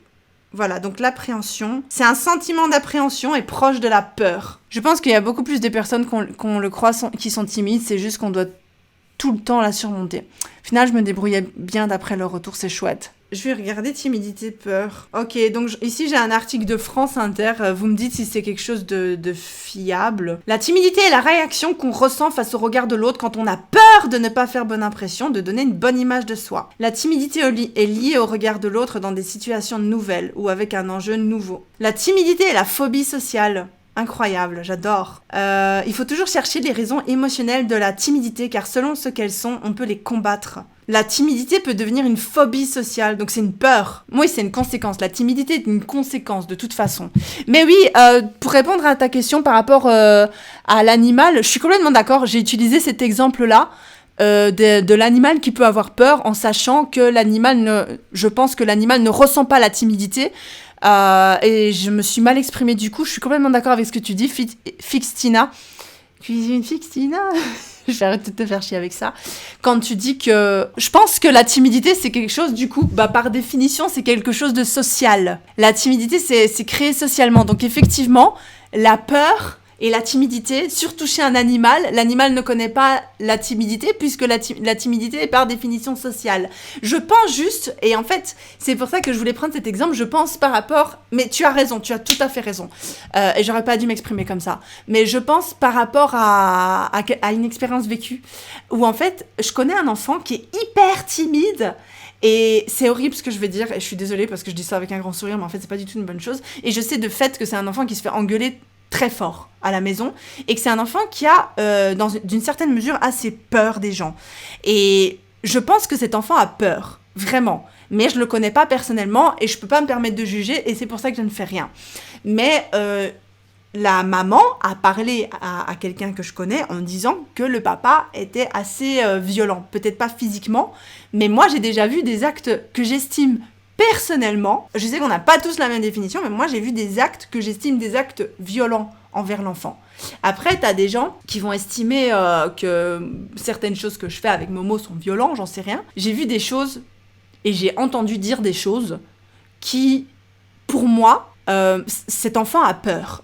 Voilà, donc l'appréhension, c'est un sentiment d'appréhension et proche de la peur. Je pense qu'il y a beaucoup plus de personnes qu'on le croit qui sont timides, c'est juste qu'on doit tout le temps la surmonter. Au final, je me débrouillais bien d'après le retour, c'est chouette. Je vais regarder timidité, peur. Ok, donc ici j'ai un article de France Inter. Vous me dites si c'est quelque chose de fiable. La timidité est la réaction qu'on ressent face au regard de l'autre quand on a peur de ne pas faire bonne impression, de donner une bonne image de soi. La timidité est liée au regard de l'autre dans des situations nouvelles ou avec un enjeu nouveau. La timidité est la phobie sociale. Incroyable, j'adore. Il faut toujours chercher les raisons émotionnelles de la timidité car selon ce qu'elles sont, on peut les combattre. La timidité peut devenir une phobie sociale, donc c'est une peur. Oui, c'est une conséquence. La timidité est une conséquence de toute façon. Mais oui, pour répondre à ta question par rapport à l'animal, je suis complètement d'accord. J'ai utilisé cet exemple-là de l'animal qui peut avoir peur en sachant que je pense que l'animal ne ressent pas la timidité. Et je me suis mal exprimée du coup. Je suis complètement d'accord avec ce que tu dis, Fixtina. Cuisine Fixtina. Je vais arrêter de te faire chier avec ça. Quand tu dis que... Je pense que la timidité, c'est quelque chose, du coup, par définition, c'est quelque chose de social. La timidité, c'est créé socialement. Donc, effectivement, la peur et la timidité, surtout chez un animal, l'animal ne connaît pas la timidité, puisque la timidité est par définition sociale. Je pense juste, et en fait, c'est pour ça que je voulais prendre cet exemple, je pense par rapport... Mais tu as raison, tu as tout à fait raison. Et j'aurais pas dû m'exprimer comme ça. Mais je pense par rapport à une expérience vécue, où en fait, je connais un enfant qui est hyper timide, et c'est horrible ce que je vais dire, et je suis désolée parce que je dis ça avec un grand sourire, mais en fait, c'est pas du tout une bonne chose. Et je sais de fait que c'est un enfant qui se fait engueuler très fort à la maison, et que c'est un enfant qui a, d'une certaine mesure, assez peur des gens. Et je pense que cet enfant a peur. Vraiment. Mais je le connais pas personnellement et je peux pas me permettre de juger et c'est pour ça que je ne fais rien. Mais la maman a parlé à quelqu'un que je connais en disant que le papa était assez violent. Peut-être pas physiquement, mais moi j'ai déjà vu des actes que j'estime personnellement, je sais qu'on n'a pas tous la même définition, mais moi j'ai vu des actes que j'estime des actes violents envers l'enfant. Après, t'as des gens qui vont estimer que certaines choses que je fais avec Momo sont violentes, j'en sais rien. J'ai vu des choses et j'ai entendu dire des choses qui, pour moi, cet enfant a peur.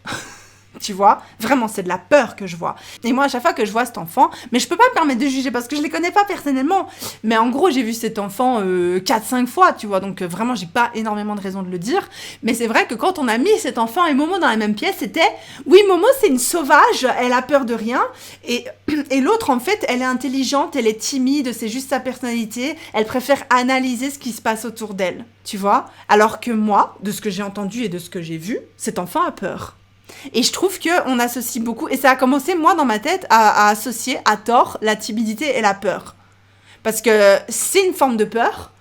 Tu vois, vraiment, c'est de la peur que je vois. Et moi, à chaque fois que je vois cet enfant, mais je peux pas me permettre de juger parce que je les connais pas personnellement. Mais en gros, j'ai vu cet enfant 4-5 fois, tu vois. Donc vraiment, j'ai pas énormément de raison de le dire. Mais c'est vrai que quand on a mis cet enfant et Momo dans la même pièce, c'était oui, Momo, c'est une sauvage, elle a peur de rien. Et l'autre, en fait, elle est intelligente, elle est timide, c'est juste sa personnalité. Elle préfère analyser ce qui se passe autour d'elle, tu vois. Alors que moi, de ce que j'ai entendu et de ce que j'ai vu, cet enfant a peur. Et je trouve qu'on associe beaucoup, et ça a commencé moi dans ma tête à associer à tort la timidité et la peur. Parce que c'est une forme de peur,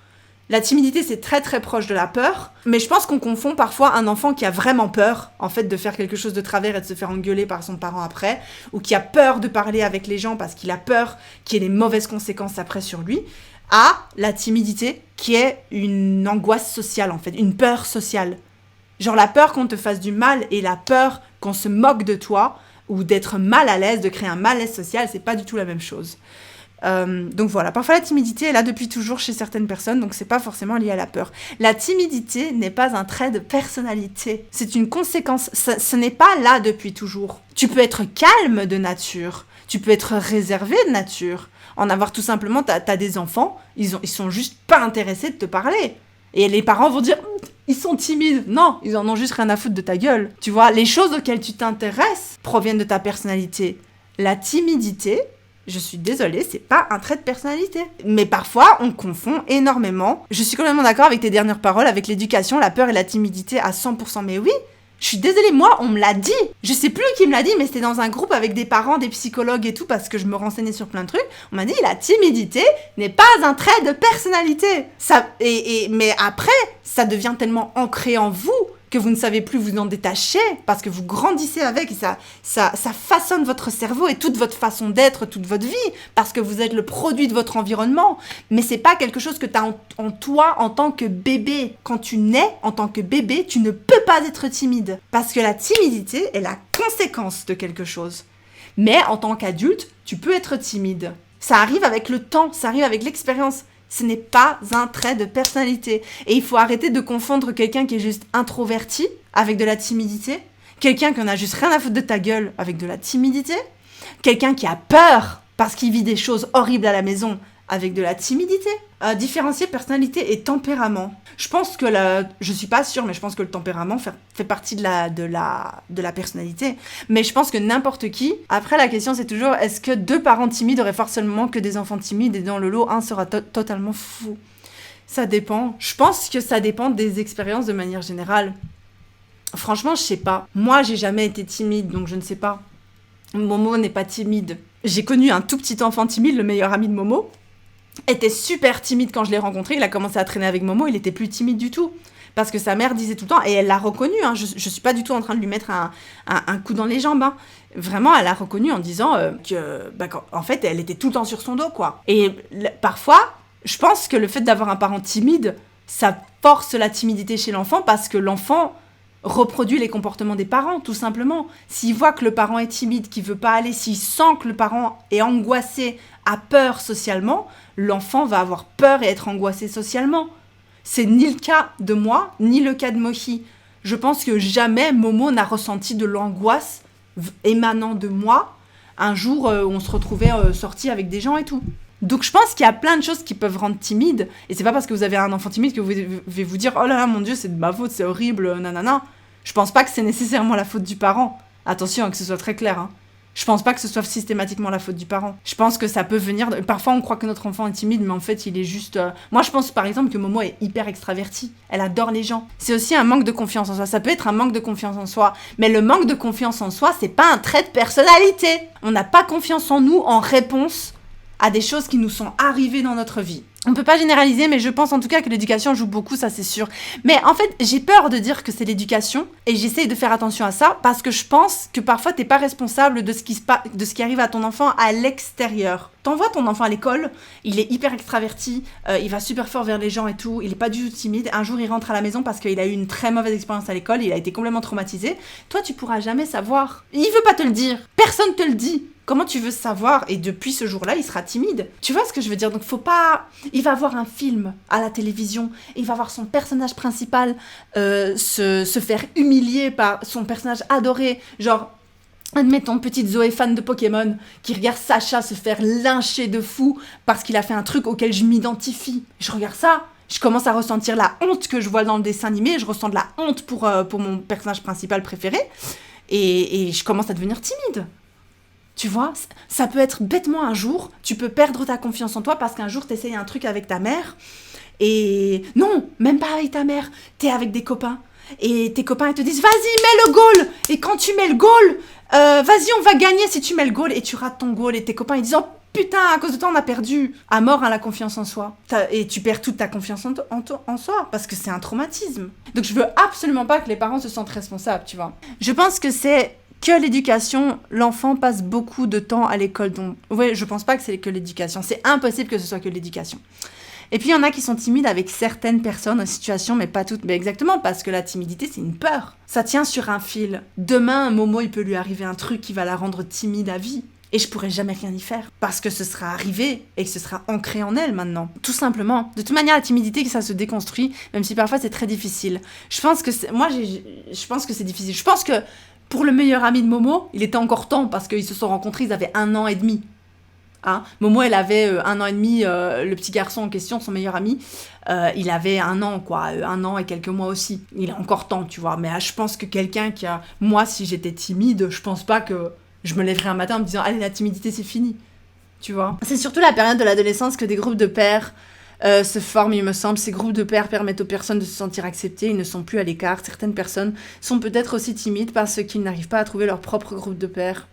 la timidité c'est très très proche de la peur, mais je pense qu'on confond parfois un enfant qui a vraiment peur en fait de faire quelque chose de travers et de se faire engueuler par son parent après, ou qui a peur de parler avec les gens parce qu'il a peur qu'il y ait des mauvaises conséquences après sur lui, à la timidité qui est une angoisse sociale en fait, une peur sociale. Genre la peur qu'on te fasse du mal et la peur qu'on se moque de toi ou d'être mal à l'aise, de créer un malaise social, c'est pas du tout la même chose. Donc voilà, parfois la timidité est là depuis toujours chez certaines personnes, donc c'est pas forcément lié à la peur. La timidité n'est pas un trait de personnalité, c'est une conséquence, ce n'est pas là depuis toujours. Tu peux être calme de nature, tu peux être réservé de nature, en avoir tout simplement, t'as des enfants, ils sont juste pas intéressés de te parler. Et les parents vont dire, ils sont timides. Non, ils en ont juste rien à foutre de ta gueule. Tu vois, les choses auxquelles tu t'intéresses proviennent de ta personnalité. La timidité, je suis désolée, c'est pas un trait de personnalité. Mais parfois, on confond énormément. Je suis complètement d'accord avec tes dernières paroles, avec l'éducation, la peur et la timidité à 100%. Mais oui, je suis désolée, moi, on me l'a dit. Je sais plus qui me l'a dit, mais c'était dans un groupe avec des parents, des psychologues et tout, parce que je me renseignais sur plein de trucs. On m'a dit, la timidité n'est pas un trait de personnalité. Mais après, ça devient tellement ancré en vous que vous ne savez plus vous en détacher, parce que vous grandissez avec, et ça façonne votre cerveau et toute votre façon d'être, toute votre vie, parce que vous êtes le produit de votre environnement. Mais c'est pas quelque chose que tu as en toi en tant que bébé. Quand tu nais en tant que bébé, tu ne peux pas être timide, parce que la timidité est la conséquence de quelque chose. Mais en tant qu'adulte, tu peux être timide. Ça arrive avec le temps, ça arrive avec l'expérience. Ce n'est pas un trait de personnalité. Et il faut arrêter de confondre quelqu'un qui est juste introverti avec de la timidité, quelqu'un qui en a juste rien à foutre de ta gueule avec de la timidité, quelqu'un qui a peur parce qu'il vit des choses horribles à la maison avec de la timidité. Différencier personnalité et tempérament. Je pense que je suis pas sûre, mais je pense que le tempérament fait partie de la personnalité. Mais je pense que n'importe qui. Après, la question c'est toujours, est-ce que 2 parents timides auraient forcément que des enfants timides et dans le lot, un sera totalement fou? Ça dépend. Je pense que ça dépend des expériences de manière générale. Franchement, je sais pas. Moi, j'ai jamais été timide, donc je ne sais pas. Momo n'est pas timide. J'ai connu un tout petit enfant timide, le meilleur ami de Momo. Était super timide quand je l'ai rencontré, il a commencé à traîner avec Momo, il était plus timide du tout. Parce que sa mère disait tout le temps, et elle l'a reconnu, hein, je suis pas du tout en train de lui mettre un coup dans les jambes. Hein. Vraiment, elle l'a reconnu en disant en fait, elle était tout le temps sur son dos, quoi. Et parfois, je pense que le fait d'avoir un parent timide, ça force la timidité chez l'enfant parce que l'enfant reproduit les comportements des parents, tout simplement. S'il voit que le parent est timide, qu'il veut pas aller, s'il sent que le parent est angoissé, a peur socialement, l'enfant va avoir peur et être angoissé socialement. C'est ni le cas de moi, ni le cas de Mohi. Je pense que jamais Momo n'a ressenti de l'angoisse émanant de moi un jour où on se retrouvait sortis avec des gens et tout. Donc je pense qu'il y a plein de choses qui peuvent rendre timide, et c'est pas parce que vous avez un enfant timide que vous devez vous dire « Oh là là, mon Dieu, c'est de ma faute, c'est horrible, nanana ». Je pense pas que c'est nécessairement la faute du parent. Attention, que ce soit très clair, hein. Je pense pas que ce soit systématiquement la faute du parent. Je pense que ça peut venir... Parfois, on croit que notre enfant est timide, mais en fait, il est juste... Moi, je pense, par exemple, que Momo est hyper extravertie. Elle adore les gens. C'est aussi un manque de confiance en soi. Ça peut être un manque de confiance en soi. Mais le manque de confiance en soi, c'est pas un trait de personnalité. On n'a pas confiance en nous en réponse à des choses qui nous sont arrivées dans notre vie. On peut pas généraliser, mais je pense en tout cas que l'éducation joue beaucoup, ça c'est sûr. Mais en fait, j'ai peur de dire que c'est l'éducation et j'essaye de faire attention à ça parce que je pense que parfois t'es pas responsable de ce qui arrive à ton enfant à l'extérieur. T'envoies ton enfant à l'école, il est hyper extraverti, il va super fort vers les gens et tout, il est pas du tout timide. Un jour, il rentre à la maison parce qu'il a eu une très mauvaise expérience à l'école, il a été complètement traumatisé. Toi, tu pourras jamais savoir. Il veut pas te le dire. Personne te le dit. Comment tu veux savoir? Et depuis ce jour-là, il sera timide. Tu vois ce que je veux dire? Donc faut pas... Il va voir un film à la télévision, il va voir son personnage principal se faire humilier par son personnage adoré. Genre, admettons, petite Zoé fan de Pokémon qui regarde Sacha se faire lyncher de fou parce qu'il a fait un truc auquel je m'identifie. Je regarde ça, je commence à ressentir la honte que je vois dans le dessin animé, je ressens de la honte pour mon personnage principal préféré et je commence à devenir timide. Tu vois, ça peut être bêtement un jour, tu peux perdre ta confiance en toi parce qu'un jour t'essayes un truc avec ta mère et non, même pas avec ta mère, t'es avec des copains et tes copains ils te disent vas-y mets le goal et quand tu mets le goal, vas-y on va gagner si tu mets le goal et tu rates ton goal et tes copains ils disent oh putain à cause de toi on a perdu, à mort hein, la confiance en soi et tu perds toute ta confiance en soi parce que c'est un traumatisme. Donc je veux absolument pas que les parents se sentent responsables, tu vois. Je pense que c'est que l'éducation, l'enfant passe beaucoup de temps à l'école. Donc, ouais, je pense pas que c'est que l'éducation. C'est impossible que ce soit que l'éducation. Et puis, il y en a qui sont timides avec certaines personnes en situation, mais pas toutes. Mais exactement, parce que la timidité, c'est une peur. Ça tient sur un fil. Demain, Momo, il peut lui arriver un truc qui va la rendre timide à vie. Et je pourrai jamais rien y faire. Parce que ce sera arrivé et que ce sera ancré en elle maintenant. Tout simplement. De toute manière, la timidité, ça se déconstruit, même si parfois c'est très difficile. Je pense que je pense que c'est difficile. Je pense que pour le meilleur ami de Momo, il était encore temps parce qu'ils se sont rencontrés, ils avaient 1 an et demi. Hein, Momo, elle avait 1 an et demi, le petit garçon en question, son meilleur ami, il avait 1 an, quoi, 1 an et quelques mois aussi. Il a encore temps, tu vois. Mais je pense que quelqu'un qui a... Moi, si j'étais timide, je pense pas que je me lèverais un matin en me disant « Allez, la timidité, c'est fini », tu vois. C'est surtout la période de l'adolescence que des groupes de pairs se forment, il me semble. Ces groupes de pairs permettent aux personnes de se sentir acceptées, ils ne sont plus à l'écart. Certaines personnes sont peut-être aussi timides parce qu'ils n'arrivent pas à trouver leur propre groupe de pairs.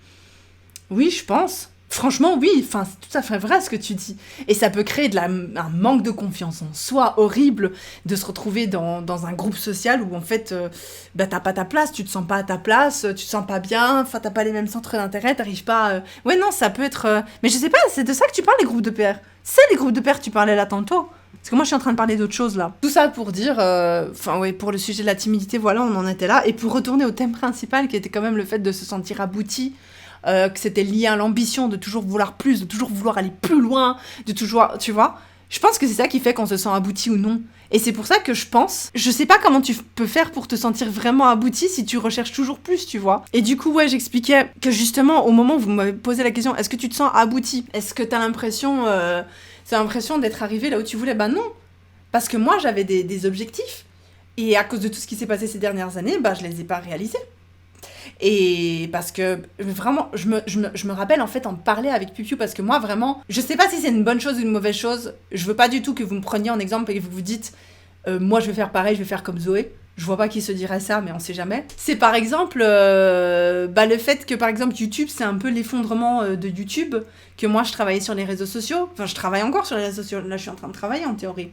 Oui, je pense. Franchement, oui, enfin, c'est tout à fait vrai ce que tu dis. Et ça peut créer un manque de confiance en soi horrible de se retrouver dans un groupe social où en fait, t'as pas ta place, tu te sens pas à ta place, tu te sens pas bien, enfin, t'as pas les mêmes centres d'intérêt, t'arrives pas... Ouais, non, ça peut être... Mais je sais pas, c'est de ça que tu parles, les groupes de pairs. C'est les groupes de pairs que tu parlais là tantôt. Parce que moi, je suis en train de parler d'autre chose, là. Tout ça pour dire... pour le sujet de la timidité, voilà, on en était là. Et pour retourner au thème principal, qui était quand même le fait de se sentir abouti, que c'était lié à l'ambition de toujours vouloir plus, de toujours vouloir aller plus loin, de toujours... Tu vois ? Je pense que c'est ça qui fait qu'on se sent abouti ou non. Et c'est pour ça que je pense... Je sais pas comment tu peux faire pour te sentir vraiment abouti si tu recherches toujours plus, tu vois. Et du coup, ouais, j'expliquais que justement, au moment où vous m'avez posé la question, est-ce que tu te sens abouti ? Est-ce que t'as l'impression... t'as l'impression d'être arrivé là où tu voulais ? Bah non. Parce que moi, j'avais des objectifs. Et à cause de tout ce qui s'est passé ces dernières années, bah je les ai pas réalisés. Et parce que vraiment, je me rappelle en fait en parler avec Pupiu parce que moi vraiment, je sais pas si c'est une bonne chose ou une mauvaise chose. Je veux pas du tout que vous me preniez en exemple et que vous vous dites moi je vais faire pareil, je vais faire comme Zoé. Je vois pas qui se dirait ça, mais on sait jamais. C'est par exemple le fait que par exemple YouTube, c'est un peu l'effondrement de YouTube, que moi je travaillais sur les réseaux sociaux. Enfin, je travaille encore sur les réseaux sociaux. Là, je suis en train de travailler en théorie.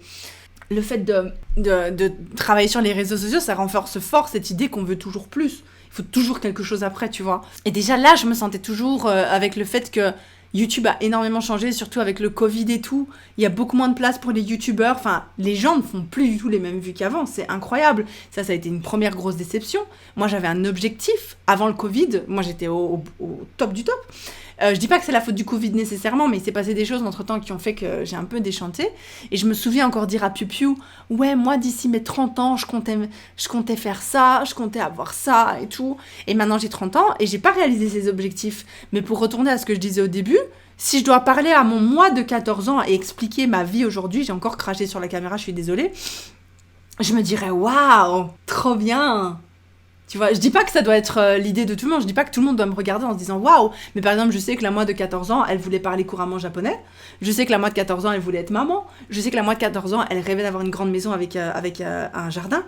Le fait de travailler sur les réseaux sociaux, ça renforce fort cette idée qu'on veut toujours plus. Il faut toujours quelque chose après, tu vois. Et déjà là, je me sentais toujours avec le fait que YouTube a énormément changé, surtout avec le Covid et tout. Il y a beaucoup moins de place pour les YouTubeurs. Enfin, les gens ne font plus du tout les mêmes vues qu'avant. C'est incroyable. Ça a été une première grosse déception. Moi, j'avais un objectif avant le Covid. Moi, j'étais au top du top. Je dis pas que c'est la faute du Covid nécessairement, mais il s'est passé des choses entre-temps qui ont fait que j'ai un peu déchanté. Et je me souviens encore dire à Piu, ouais, moi, d'ici mes 30 ans, je comptais faire ça, je comptais avoir ça et tout. Et maintenant, j'ai 30 ans et j'ai pas réalisé ces objectifs. Mais pour retourner à ce que je disais au début, si je dois parler à mon moi de 14 ans et expliquer ma vie aujourd'hui, j'ai encore craché sur la caméra, je suis désolée, je me dirais, waouh, trop bien. Tu vois, je dis pas que ça doit être l'idée de tout le monde, je dis pas que tout le monde doit me regarder en se disant waouh, mais par exemple, je sais que la moi de 14 ans, elle voulait parler couramment japonais, je sais que la moi de 14 ans, elle voulait être maman, je sais que la moi de 14 ans, elle rêvait d'avoir une grande maison avec un jardin,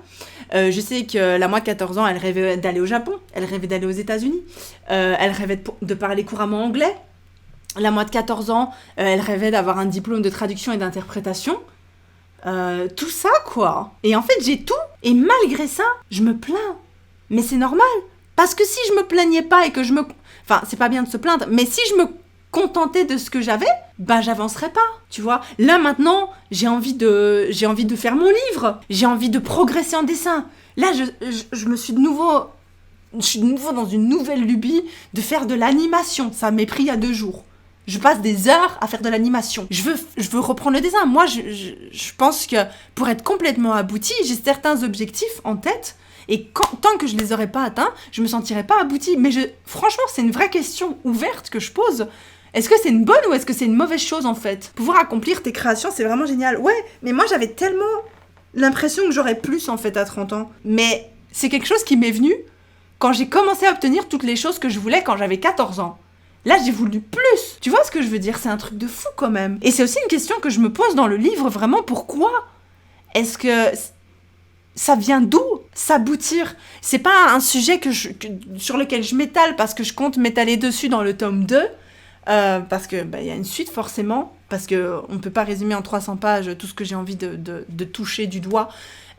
je sais que la moi de 14 ans, elle rêvait d'aller au Japon, elle rêvait d'aller aux États-Unis, elle rêvait de parler couramment anglais. La moi de 14 ans, elle rêvait d'avoir un diplôme de traduction et d'interprétation. Tout ça, quoi. Et en fait, j'ai tout. Et malgré ça, je me plains. Mais c'est normal. Parce que si je me plaignais pas et que je me... Enfin, c'est pas bien de se plaindre, mais si je me contentais de ce que j'avais, bah j'avancerais pas, tu vois. Là, maintenant, j'ai envie de faire mon livre. J'ai envie de progresser en dessin. Là, je suis de nouveau dans une nouvelle lubie de faire de l'animation. Ça m'est pris il y a 2 jours. Je passe des heures à faire de l'animation. Je veux reprendre le dessin. Moi, je pense que pour être complètement aboutie, j'ai certains objectifs en tête. Et tant que je les aurais pas atteints, je me sentirais pas aboutie. Mais franchement, c'est une vraie question ouverte que je pose. Est-ce que c'est une bonne ou est-ce que c'est une mauvaise chose, en fait ? Pouvoir accomplir tes créations, c'est vraiment génial. Ouais, mais moi, j'avais tellement l'impression que j'aurais plus, en fait, à 30 ans. Mais c'est quelque chose qui m'est venu quand j'ai commencé à obtenir toutes les choses que je voulais quand j'avais 14 ans. Là, j'ai voulu plus. Tu vois ce que je veux dire ? C'est un truc de fou, quand même. Et c'est aussi une question que je me pose dans le livre, vraiment, pourquoi ? Est-ce que... ça vient d'où, s'aboutir ? C'est pas un sujet sur lequel je m'étale parce que je compte m'étaler dessus dans le tome 2, parce que y a une suite forcément, parce qu'on ne peut pas résumer en 300 pages tout ce que j'ai envie de toucher du doigt,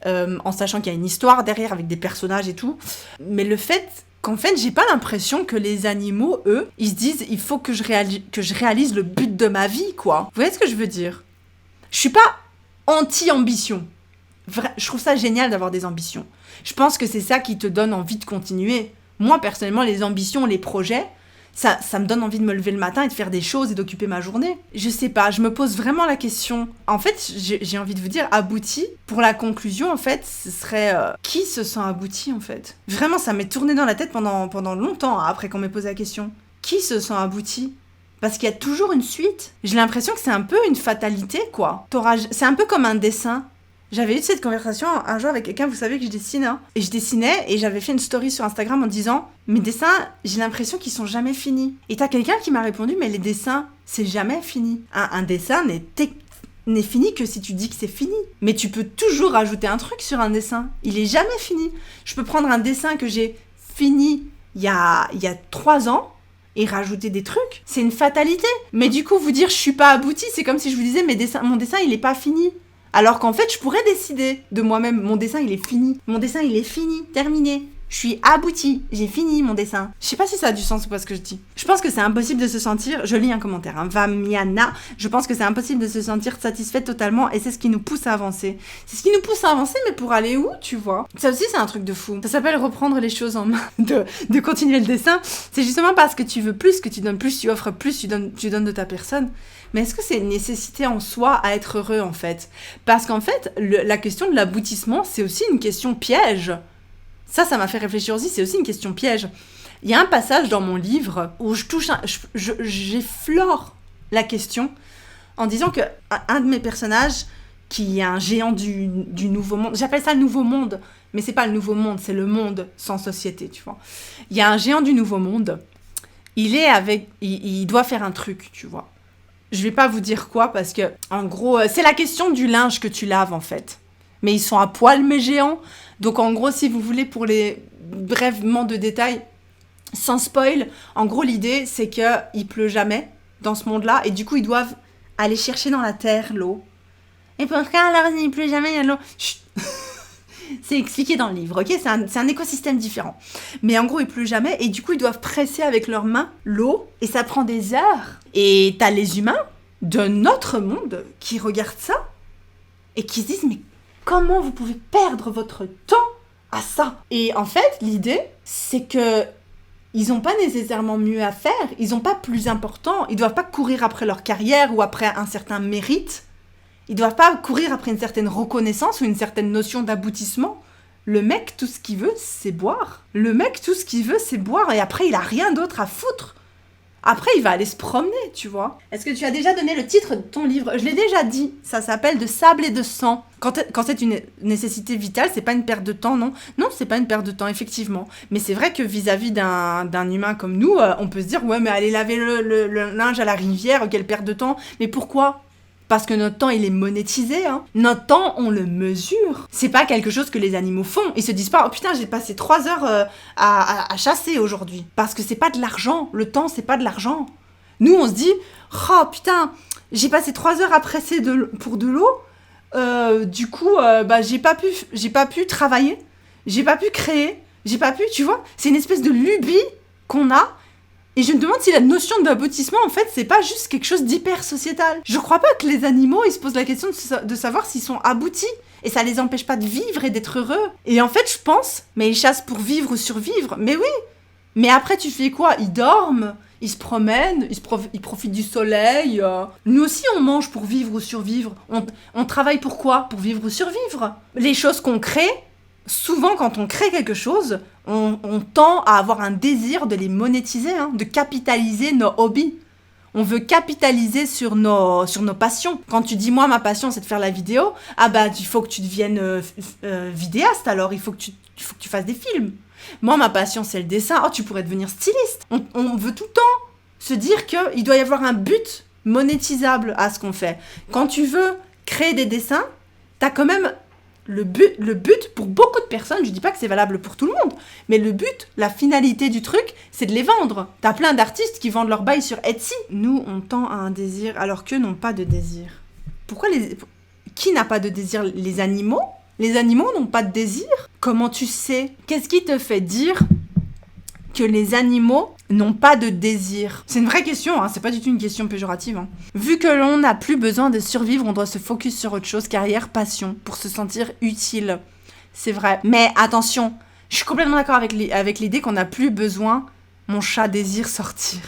en sachant qu'il y a une histoire derrière avec des personnages et tout. Mais le fait qu'en fait, j'ai pas l'impression que les animaux, eux, ils se disent « il faut que je réalise le but de ma vie », quoi. Vous voyez ce que je veux dire ? Je suis pas anti-ambition. Je trouve ça génial d'avoir des ambitions. Je pense que c'est ça qui te donne envie de continuer. Moi, personnellement, les ambitions, les projets, ça me donne envie de me lever le matin et de faire des choses et d'occuper ma journée. Je sais pas, je me pose vraiment la question. En fait, j'ai envie de vous dire, abouti, pour la conclusion, en fait, ce serait qui se sent abouti, en fait ? Vraiment, ça m'est tourné dans la tête pendant longtemps, après qu'on m'ait posé la question. Qui se sent abouti ? Parce qu'il y a toujours une suite. J'ai l'impression que c'est un peu une fatalité, quoi. C'est un peu comme un dessin. J'avais eu cette conversation un jour avec quelqu'un, vous savez que je dessine, hein. Et je dessinais et j'avais fait une story sur Instagram en disant « Mes dessins, j'ai l'impression qu'ils sont jamais finis. » Et t'as quelqu'un qui m'a répondu « Mais les dessins, c'est jamais fini. Un dessin n'est fini que si tu dis que c'est fini. Mais tu peux toujours rajouter un truc sur un dessin. Il est jamais fini. Je peux prendre un dessin que j'ai fini il y a 3 ans et rajouter des trucs. C'est une fatalité. Mais du coup, vous dire « Je suis pas aboutie », c'est comme si je vous disais « Mon dessin, il est pas fini. » Alors qu'en fait, je pourrais décider de moi-même. Mon dessin, il est fini. Mon dessin, il est fini. Terminé. Je suis aboutie. J'ai fini mon dessin. Je sais pas si ça a du sens ou pas ce que je dis. Je pense que c'est impossible de se sentir... Je lis un commentaire. Hein, Vamiana. Je pense que c'est impossible de se sentir satisfaite totalement et c'est ce qui nous pousse à avancer. C'est ce qui nous pousse à avancer, mais pour aller où, tu vois ? Ça aussi, c'est un truc de fou. Ça s'appelle reprendre les choses en main. De continuer le dessin. C'est justement parce que tu veux plus, que tu donnes plus, tu offres plus, tu donnes de ta personne. Mais est-ce que c'est une nécessité en soi à être heureux, en fait ? Parce qu'en fait, la question de l'aboutissement, c'est aussi une question piège. Ça m'a fait réfléchir aussi, c'est aussi une question piège. Il y a un passage dans mon livre où j'effleure la question en disant que un de mes personnages, qui est un géant du nouveau monde, j'appelle ça le nouveau monde, mais c'est pas le nouveau monde, c'est le monde sans société, tu vois. Il y a un géant du nouveau monde, il doit faire un truc, tu vois. Je vais pas vous dire quoi parce que, en gros, c'est la question du linge que tu laves, en fait. Mais ils sont à poil, mes géants. Donc, en gros, si vous voulez, pour les brèvement de détails, sans spoil, en gros, l'idée, c'est qu'il pleut jamais dans ce monde-là. Et du coup, ils doivent aller chercher dans la terre l'eau. Et pourquoi alors il pleut jamais, il y a de l'eau ? Chut. C'est expliqué dans le livre, ok ? C'est un écosystème différent. Mais en gros, il pleut jamais. Et du coup, ils doivent presser avec leurs mains l'eau. Et ça prend des heures. Et t'as les humains de notre monde qui regardent ça et qui se disent « Mais comment vous pouvez perdre votre temps à ça ?» Et en fait, l'idée, c'est que ils n'ont pas nécessairement mieux à faire. Ils n'ont pas plus important. Ils ne doivent pas courir après leur carrière ou après un certain mérite. Ils ne doivent pas courir après une certaine reconnaissance ou une certaine notion d'aboutissement. Le mec, tout ce qu'il veut, c'est boire. Le mec, tout ce qu'il veut, c'est boire. Et après, il a rien d'autre à foutre. Après, il va aller se promener, tu vois. Est-ce que tu as déjà donné le titre de ton livre ? Je l'ai déjà dit. Ça s'appelle « De sable et de sang ». Quand c'est une nécessité vitale, c'est pas une perte de temps, non ? Non, c'est pas une perte de temps, effectivement. Mais c'est vrai que vis-à-vis d'un humain comme nous, on peut se dire « Ouais, mais aller laver le linge à la rivière, quelle perte de temps ?» Mais pourquoi ? Parce que notre temps, il est monétisé, hein. Notre temps, on le mesure. C'est pas quelque chose que les animaux font. Ils se disent pas « Oh putain, j'ai passé 3 heures à chasser aujourd'hui. » Parce que c'est pas de l'argent. Le temps, c'est pas de l'argent. Nous, on se dit, oh putain, j'ai passé 3 heures à presser pour de l'eau. Du coup, j'ai pas pu travailler, j'ai pas pu créer, tu vois. C'est une espèce de lubie qu'on a. Et je me demande si la notion d'aboutissement, en fait, c'est pas juste quelque chose d'hyper sociétal. Je crois pas que les animaux, ils se posent la question de savoir s'ils sont aboutis. Et ça les empêche pas de vivre et d'être heureux. Et en fait, je pense, mais ils chassent pour vivre ou survivre. Mais oui. Mais après, tu fais quoi? Ils dorment, ils se promènent, ils profitent du soleil. Nous aussi, on mange pour vivre ou survivre. On travaille pour quoi? Pour vivre ou survivre. Les choses qu'on crée, souvent, quand on crée quelque chose, on tend à avoir un désir de les monétiser, de capitaliser nos hobbies. On veut capitaliser sur nos passions. Quand tu dis, moi, ma passion, c'est de faire la vidéo, il faut que tu deviennes vidéaste, alors il faut que tu fasses des films. Moi, ma passion, c'est le dessin. Oh, tu pourrais devenir styliste. On veut tout le temps se dire qu'il doit y avoir un but monétisable à ce qu'on fait. Quand tu veux créer des dessins, t'as quand même le but pour beaucoup de personnes, je dis pas que c'est valable pour tout le monde, mais le but, la finalité du truc, c'est de les vendre. T'as plein d'artistes qui vendent leurs bails sur Etsy. Nous, on tend à un désir alors qu'eux n'ont pas de désir. Qui n'a pas de désir? Les animaux? Les animaux n'ont pas de désir? Comment tu sais? Qu'est-ce qui te fait dire que les animaux n'ont pas de désir? C'est une vraie question, c'est pas du tout une question péjorative. Vu que l'on n'a plus besoin de survivre, on doit se focus sur autre chose, carrière, passion, pour se sentir utile. C'est vrai. Mais attention, je suis complètement d'accord avec l'idée qu'on n'a plus besoin, mon chat désire sortir.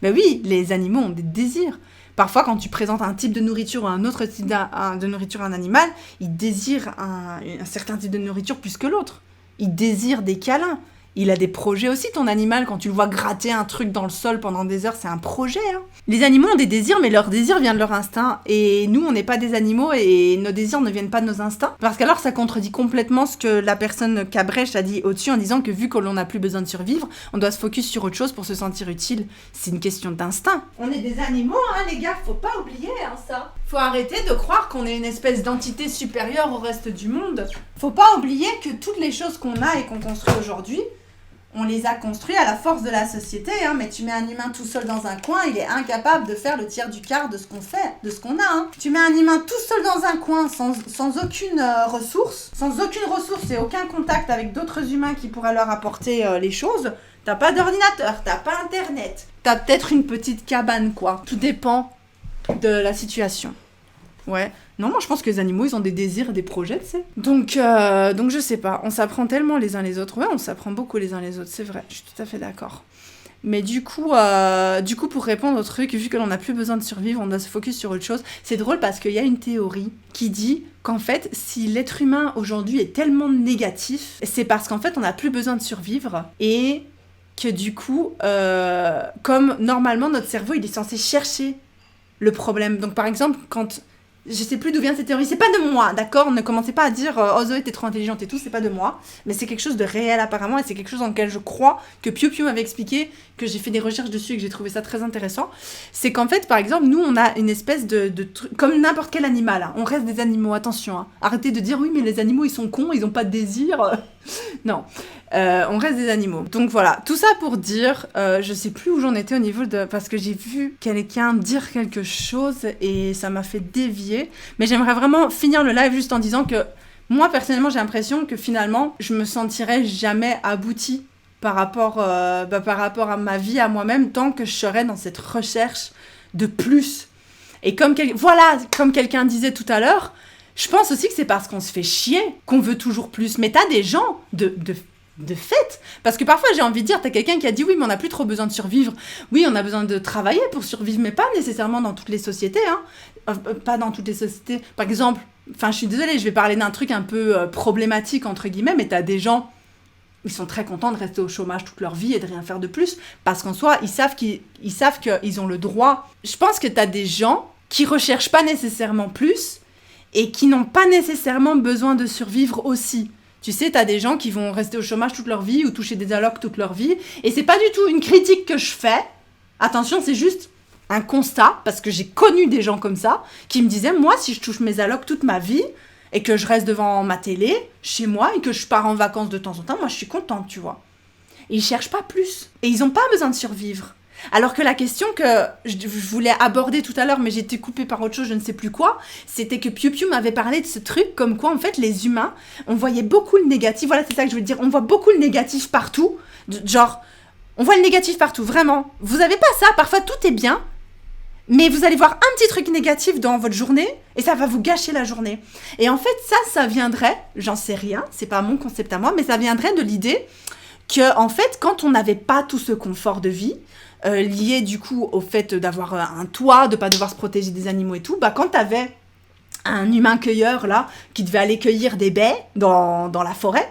Ben oui, les animaux ont des désirs. Parfois, quand tu présentes un type de nourriture ou un autre type de nourriture à un animal, il désire un certain type de nourriture plus que l'autre. Il désire des câlins. Il a des projets aussi, ton animal. Quand tu le vois gratter un truc dans le sol pendant des heures, c'est un projet. Les animaux ont des désirs, mais leur désir vient de leur instinct. Et nous, on n'est pas des animaux et nos désirs ne viennent pas de nos instincts. Parce qu'alors, ça contredit complètement ce que la personne Cabrèche a dit au-dessus en disant que vu que l'on n'a plus besoin de survivre, on doit se focus sur autre chose pour se sentir utile. C'est une question d'instinct. On est des animaux, les gars, faut pas oublier ça. Faut arrêter de croire qu'on est une espèce d'entité supérieure au reste du monde. Faut pas oublier que toutes les choses qu'on a et qu'on construit aujourd'hui, on les a construits à la force de la société, mais tu mets un humain tout seul dans un coin, il est incapable de faire le tiers du quart de ce qu'on fait, de ce qu'on a. Tu mets un humain tout seul dans un coin, sans aucune ressource, et aucun contact avec d'autres humains qui pourraient leur apporter les choses. T'as pas d'ordinateur, t'as pas internet, t'as peut-être une petite cabane, quoi. Tout dépend de la situation. Ouais. Non, moi je pense que les animaux, ils ont des désirs et des projets, tu sais. Donc je sais pas, on s'apprend tellement les uns les autres. Ouais, on s'apprend beaucoup les uns les autres, c'est vrai, je suis tout à fait d'accord. Mais du coup, pour répondre au truc, vu que l'on n'a plus besoin de survivre, on doit se focus sur autre chose. C'est drôle parce qu'il y a une théorie qui dit qu'en fait, si l'être humain aujourd'hui est tellement négatif, c'est parce qu'en fait, on n'a plus besoin de survivre et que du coup, comme normalement notre cerveau, il est censé chercher le problème. Donc par exemple, quand... Je sais plus d'où vient cette théorie, c'est pas de moi, d'accord? Ne commencez pas à dire oh Zoé t'es trop intelligente et tout, c'est pas de moi, mais c'est quelque chose de réel apparemment et c'est quelque chose dans lequel je crois, que Piu Piu m'avait expliqué, que j'ai fait des recherches dessus et que j'ai trouvé ça très intéressant. C'est qu'en fait, par exemple, nous on a une espèce de truc, comme n'importe quel animal, on reste des animaux, attention, arrêtez de dire oui mais les animaux ils sont cons, ils ont pas de désir. Non, on reste des animaux. Donc voilà, tout ça pour dire, je sais plus où j'en étais au niveau de... Parce que j'ai vu quelqu'un dire quelque chose et ça m'a fait dévier. Mais j'aimerais vraiment finir le live juste en disant que moi, personnellement, j'ai l'impression que finalement, je me sentirais jamais aboutie par rapport à ma vie, à moi-même, tant que je serais dans cette recherche de plus. Et comme quelqu'un disait tout à l'heure, je pense aussi que c'est parce qu'on se fait chier qu'on veut toujours plus. Mais t'as des gens de fait. Parce que parfois, j'ai envie de dire, t'as quelqu'un qui a dit oui, mais on n'a plus trop besoin de survivre. Oui, on a besoin de travailler pour survivre, mais pas nécessairement dans toutes les sociétés. Pas dans toutes les sociétés. Par exemple, je suis désolée, je vais parler d'un truc un peu problématique, entre guillemets, mais t'as des gens, ils sont très contents de rester au chômage toute leur vie et de rien faire de plus. Parce qu'en soi, ils savent qu'ils ont le droit. Je pense que t'as des gens qui recherchent pas nécessairement plus et qui n'ont pas nécessairement besoin de survivre aussi. Tu sais, t'as des gens qui vont rester au chômage toute leur vie ou toucher des allocs toute leur vie. Et c'est pas du tout une critique que je fais. Attention, c'est juste un constat, parce que j'ai connu des gens comme ça, qui me disaient, moi, si je touche mes allocs toute ma vie, et que je reste devant ma télé, chez moi, et que je pars en vacances de temps en temps, moi, je suis contente, tu vois. Et ils cherchent pas plus. Et ils ont pas besoin de survivre. Alors que la question que je voulais aborder tout à l'heure, mais j'ai été coupée par autre chose, je ne sais plus quoi, c'était que Piu Piu m'avait parlé de ce truc, comme quoi, en fait, les humains, on voyait beaucoup le négatif, voilà, c'est ça que je veux dire, on voit beaucoup le négatif partout, genre, on voit le négatif partout, vraiment. Vous avez pas ça, parfois tout est bien, mais vous allez voir un petit truc négatif dans votre journée, et ça va vous gâcher la journée. Et en fait, ça viendrait, j'en sais rien, c'est pas mon concept à moi, mais ça viendrait de l'idée que, en fait, quand on n'avait pas tout ce confort de vie, lié du coup au fait d'avoir un toit, de pas devoir se protéger des animaux et tout, bah quand t'avais un humain cueilleur là, qui devait aller cueillir des baies dans la forêt,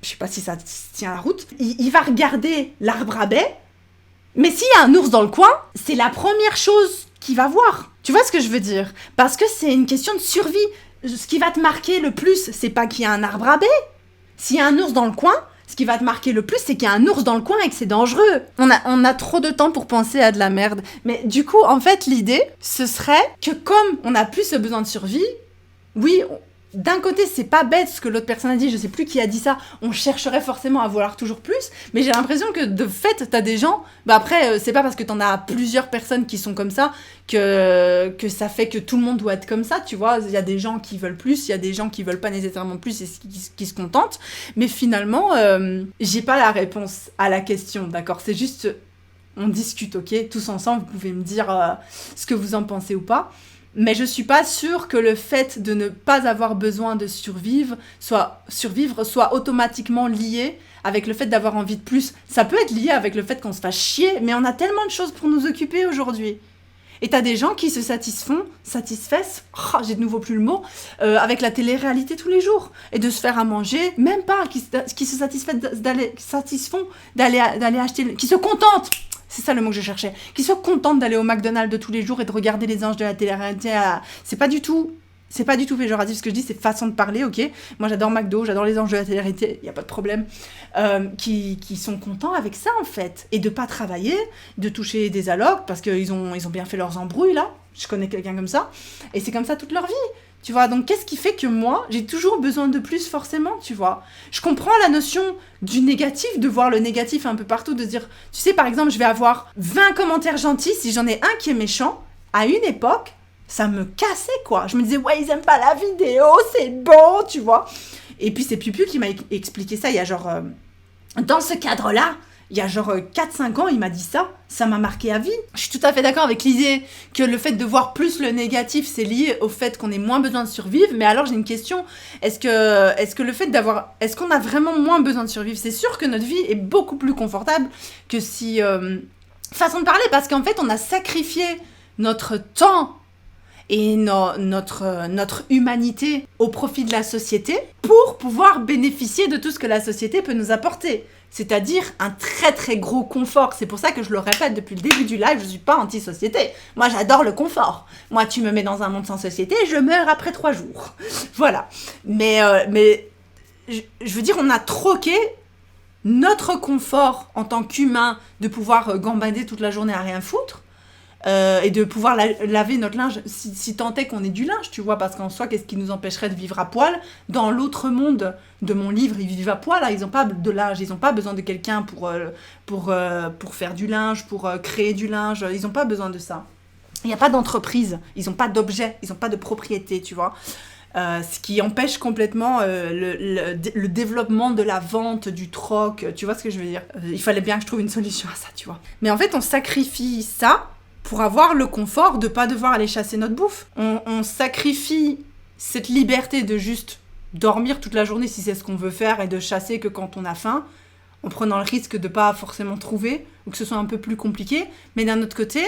je sais pas si ça tient la route, il va regarder l'arbre à baies, mais s'il y a un ours dans le coin, c'est la première chose qu'il va voir. Tu vois ce que je veux dire? Parce que c'est une question de survie. Ce qui va te marquer le plus, c'est pas qu'il y a un arbre à baies. S'il y a un ours dans le coin, ce qui va te marquer le plus, c'est qu'il y a un ours dans le coin et que c'est dangereux. On a trop de temps pour penser à de la merde. Mais du coup, en fait, l'idée, ce serait que comme on n'a plus ce besoin de survie, oui, d'un côté, c'est pas bête ce que l'autre personne a dit, je sais plus qui a dit ça, on chercherait forcément à vouloir toujours plus, mais j'ai l'impression que de fait, t'as des gens, bah après, c'est pas parce que t'en as plusieurs personnes qui sont comme ça que ça fait que tout le monde doit être comme ça, tu vois, il y a des gens qui veulent plus, il y a des gens qui veulent pas nécessairement plus et qui se contentent, mais finalement, j'ai pas la réponse à la question, d'accord, c'est juste, on discute, ok, tous ensemble, vous pouvez me dire ce que vous en pensez ou pas. Mais je suis pas sûre que le fait de ne pas avoir besoin de survivre soit automatiquement lié avec le fait d'avoir envie de plus. Ça peut être lié avec le fait qu'on se fasse chier, mais on a tellement de choses pour nous occuper aujourd'hui. Et t'as des gens qui se satisfaissent, j'ai de nouveau plus le mot, avec la télé-réalité tous les jours. Et de se faire à manger, même pas, qui se satisfont d'aller acheter, qui se contentent. C'est ça le mot que je cherchais. Qui soient contentes d'aller au McDonald's de tous les jours et de regarder les anges de la télé-réalité. C'est pas du tout péjoratif ce que je dis, c'est façon de parler, ok. Moi j'adore McDo, j'adore les anges de la télé-réalité, y a pas de problème. Qui sont contents avec ça en fait. Et de pas travailler, de toucher des allocs parce qu'ils ont bien fait leurs embrouilles là. Je connais quelqu'un comme ça. Et c'est comme ça toute leur vie. Tu vois, donc qu'est-ce qui fait que moi, j'ai toujours besoin de plus forcément, tu vois. Je comprends la notion du négatif, de voir le négatif un peu partout, de dire, tu sais, par exemple, je vais avoir 20 commentaires gentils, si j'en ai un qui est méchant, à une époque, ça me cassait, quoi. Je me disais, ouais, ils aiment pas la vidéo, c'est bon, tu vois. Et puis c'est Piu Piu qui m'a expliqué ça, il y a genre, dans ce cadre-là, il y a genre 4-5 ans, il m'a dit ça, ça m'a marqué à vie. Je suis tout à fait d'accord avec l'idée que le fait de voir plus le négatif, c'est lié au fait qu'on ait moins besoin de survivre, mais alors j'ai une question, est-ce que le fait est-ce qu'on a vraiment moins besoin de survivre? C'est sûr que notre vie est beaucoup plus confortable que si... façon de parler, parce qu'en fait, on a sacrifié notre temps et notre humanité au profit de la société pour pouvoir bénéficier de tout ce que la société peut nous apporter. C'est-à-dire un très très gros confort. C'est pour ça que je le répète depuis le début du live, je suis pas anti-société. Moi j'adore le confort. Moi tu me mets dans un monde sans société, je meurs après 3 jours. Voilà. Mais je veux dire, on a troqué notre confort en tant qu'humain de pouvoir gambader toute la journée à rien foutre. Et de pouvoir laver notre linge si tant est qu'on ait du linge, tu vois, parce qu'en soi, qu'est-ce qui nous empêcherait de vivre à poil? Dans l'autre monde de mon livre, ils vivent à poil, là, ils n'ont pas de linge, ils n'ont pas besoin de quelqu'un pour faire du linge, pour créer du linge, ils n'ont pas besoin de ça. Il n'y a pas d'entreprise, ils n'ont pas d'objet, ils n'ont pas de propriété, tu vois. Ce qui empêche complètement le développement de la vente, du troc, tu vois ce que je veux dire? Il fallait bien que je trouve une solution à ça, tu vois. Mais en fait, on sacrifie ça pour avoir le confort de pas devoir aller chasser notre bouffe. On sacrifie cette liberté de juste dormir toute la journée si c'est ce qu'on veut faire et de chasser que quand on a faim, en prenant le risque de pas forcément trouver ou que ce soit un peu plus compliqué. Mais d'un autre côté,